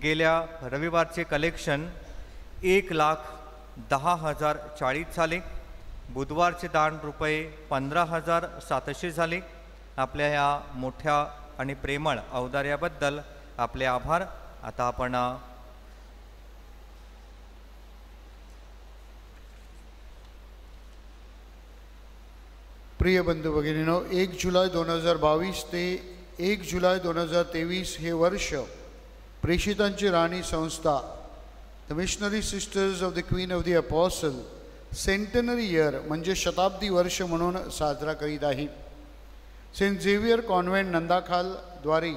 [SPEAKER 10] गेल्या रविवारचे कलेक्शन 1,00,000 10,040 झाले. बुधवारचे दान रुपये 15,700 झाले. आपल्या या मोठ्या आणि प्रेमळ औदार्याबद्दल आपले आभार. आता आपण
[SPEAKER 4] प्रिय बंधू भगिनींनो, 1 जुलै 2022 ते 1 जुलै 2023 हे वर्ष प्रेषितांची राणी संस्था the missionary sisters of the queen of the apostle centenary year म्हणजे शताब्दी वर्ष म्हणून साजरा करीत आहे. सेंट झेवियर कॉन्व्हेंट नंदाखालद्वारे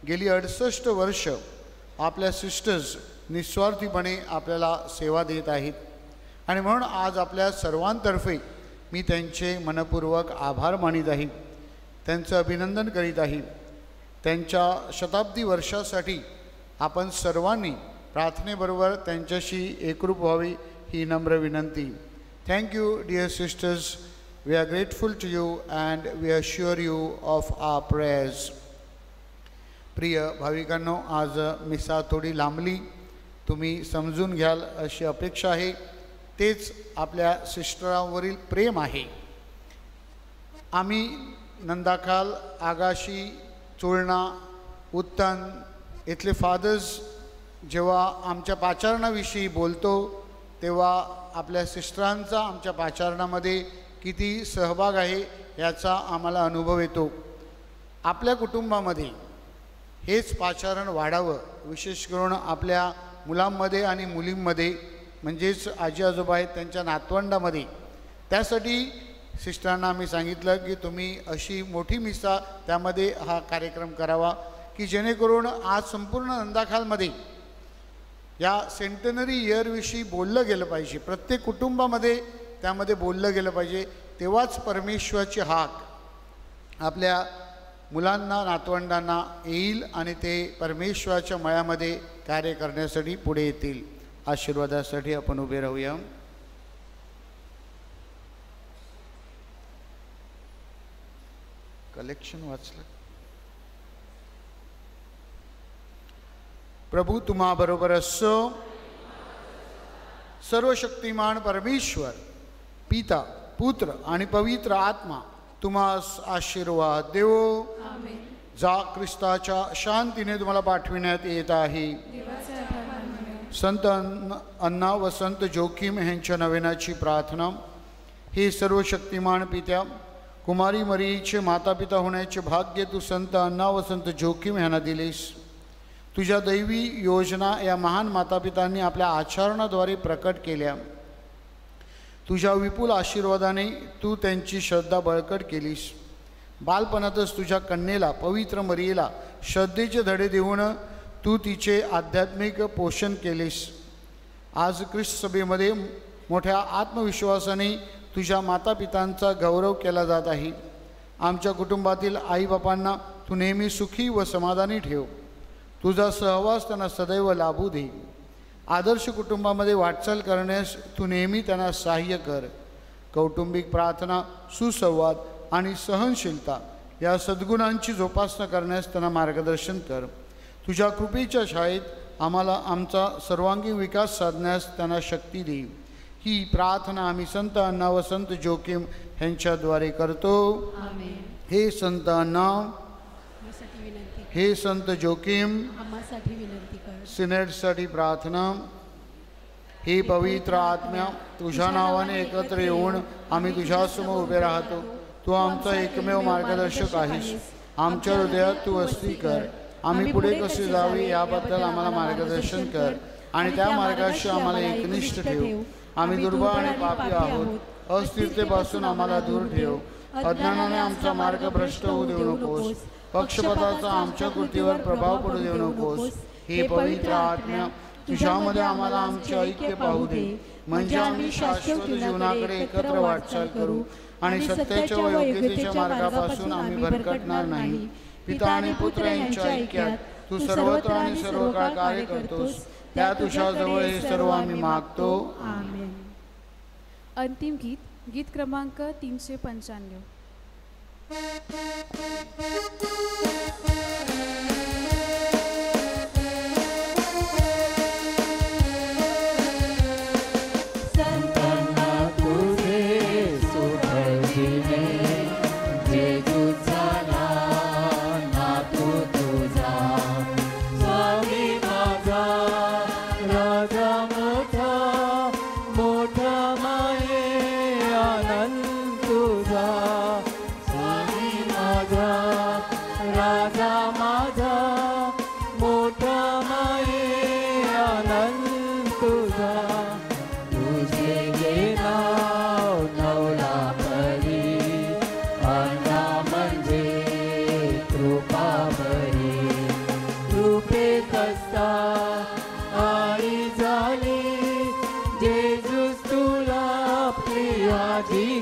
[SPEAKER 4] गेली 68 वर्ष आपल्या सिस्टर्स निस्वार्थीपणे आपल्याला सेवा देत आहेत आणि म्हणून आज आपल्या सर्वांतर्फे मी त्यांचे मनपूर्वक आभार मानित आहे, त्यांचं अभिनंदन करीत आहे. त्यांच्या शताब्दी वर्षासाठी आपण सर्वांनी प्रार्थनेबरोबर त्यांच्याशी एकरूप व्हावी ही नम्र विनंती. Thank you dear sisters, we are grateful to you and we assure you of our prayers. प्रिय भाविकांनो, आज मिसा थोडी लांबली, तुम्ही समजून घ्याल अशी अपेक्षा आहे. तेच आपल्या सिस्टरांवरील प्रेम आहे. आम्ही नंदाखाल, आगाशी, चोळणा, उत्तन इथले फादर्स जेव्हा आमच्या पाचारणाविषयी बोलतो तेव्हा आपल्या सिस्टरांचा आमच्या पाचारणामध्ये किती सहभाग आहे याचा आम्हाला अनुभव येतो. आपल्या कुटुंबामध्ये हेच पाचारण वाढावं, विशेष करून आपल्या मुलांमध्ये आणि मुलींमध्ये, म्हणजेच आजी आजोबा आहेत त्यांच्या नातवंडामध्ये. त्यासाठी सिस्टरांना आम्ही सांगितलं की तुम्ही अशी मोठी मिसा त्यामध्ये हा कार्यक्रम करावा की जेणेकरून आज संपूर्ण नंदाखालमध्ये या सेंटनरी इयरविषयी बोललं गेलं पाहिजे, प्रत्येक कुटुंबामध्ये त्यामध्ये बोललं गेलं पाहिजे. तेव्हाच परमेश्वराची हाक आपल्या मुलांना, नातवंडांना येईल आणि ते परमेश्वराच्या मळ्यामध्ये कार्य करण्यासाठी पुढे येतील. आशीर्वादासाठी आपण उभे राहूया. कलेक्शन वाचलं. प्रभू तुम्हा बरोबर असो. सर्वशक्तिमान परमेश्वर पिता, पुत्र आणि पवित्र आत्मा तुम्हास आशीर्वाद देवो. जा ख्रिस्ताच्या शांतीने तुम्हाला पाठविण्यात येत आहे. संत अन्ना व संत जोखीम यांच्या नवेनाची प्रार्थना. हे सर्वशक्तिमान पित्या, कुमारी मरीचे मातापिता होण्याचे भाग्य तू संत अन्ना व संत जोखीम यांना दिलेस. तुझ्या दैवी योजना या महान मातापितांनी आपल्या आचरणाद्वारे प्रकट केल्या. तुझ्या विपुल आशीर्वादाने तू त्यांची श्रद्धा बळकट केलीस. बालपणातच तुझ्या कन्येला, पवित्र मरियेला श्रद्धेचे धडे देऊन तू तिचे आध्यात्मिक पोषण केलेस. आज ख्रिस्त सभेमध्ये मोठ्या आत्मविश्वासाने तुझ्या मातापितांचा गौरव केला जात आहे. आमच्या कुटुंबातील आईबापांना तू नेहमी सुखी व समाधानी ठेव. तुझा सहवास त्यांना सदैव लाभू दे. आदर्श कुटुंबामध्ये वाटचाल करण्यास तू नेहमी त्यांना सहाय्य कर. कौटुंबिक प्रार्थना, सुसंवाद आणि सहनशीलता या सद्गुणांची जोपासना करण्यास त्यांना मार्गदर्शन कर. तुझ्या कृपेच्या शाळेत आम्हाला आमचा सर्वांगीण विकास साधण्यास त्यांना शक्ती दे. ही प्रार्थना आम्ही संत अण्णा व संत जोखीम यांच्याद्वारे करतो. हे संत अण्णा, हे संत जोखीम, सिनेटसाठी प्रार्थना. हे पवित्र आत्म्या, तुझ्या नावाने एकत्र येऊन आम्ही तुझ्यासमोर उभे राहतो. तू आमचा एकमेव मार्गदर्शक आहेस. आमच्या हृदयात तू वस्ती कर. आम्ही पुढे कसे जावे याबद्दल आम्हाला मार्गदर्शन कर आणि त्या मार्गाशी आम्हाला एकनिष्ठ ठेव. आम्ही दुर्बळ आणि पापी आहोत. अस्थिरतेपासून आम्हाला दूर ठेव. अज्ञानाने आमचा मार्ग भ्रष्ट होऊ देऊ नकोस. पक्षपाताचा आमच्या कृतीवर प्रभाव पडू देऊ नकोस. हे पवित्र आत्म्या, तुझ्यामध्ये आम्हाला आमचे ऐक्य पाहू दे, म्हणजे आम्ही शाश्वत जीवनाकडे एकत्र वाटचाल करू आणि सत्याच्या व योग्यतेच्या मार्गापासून आम्ही भरकटणार नाही. पिता आणि पुत्र यांच्या ऐक्यात तू सर्वत्र आणि सर्व काळ कार्य करतोस. त्या तुझ्याजवळ हे सर्व आम्ही मागतो.
[SPEAKER 8] अंतिम गीत, गीत क्रमांक 395.
[SPEAKER 9] तुझा स्वामी माझा राजा माझा मोठा माये आनंद तुझा तुझे जे नाव नवला परी अन्ना म्हणजे कृपा भरी कृपे कसा आणि झाली जेजूस तुला प्रियाजी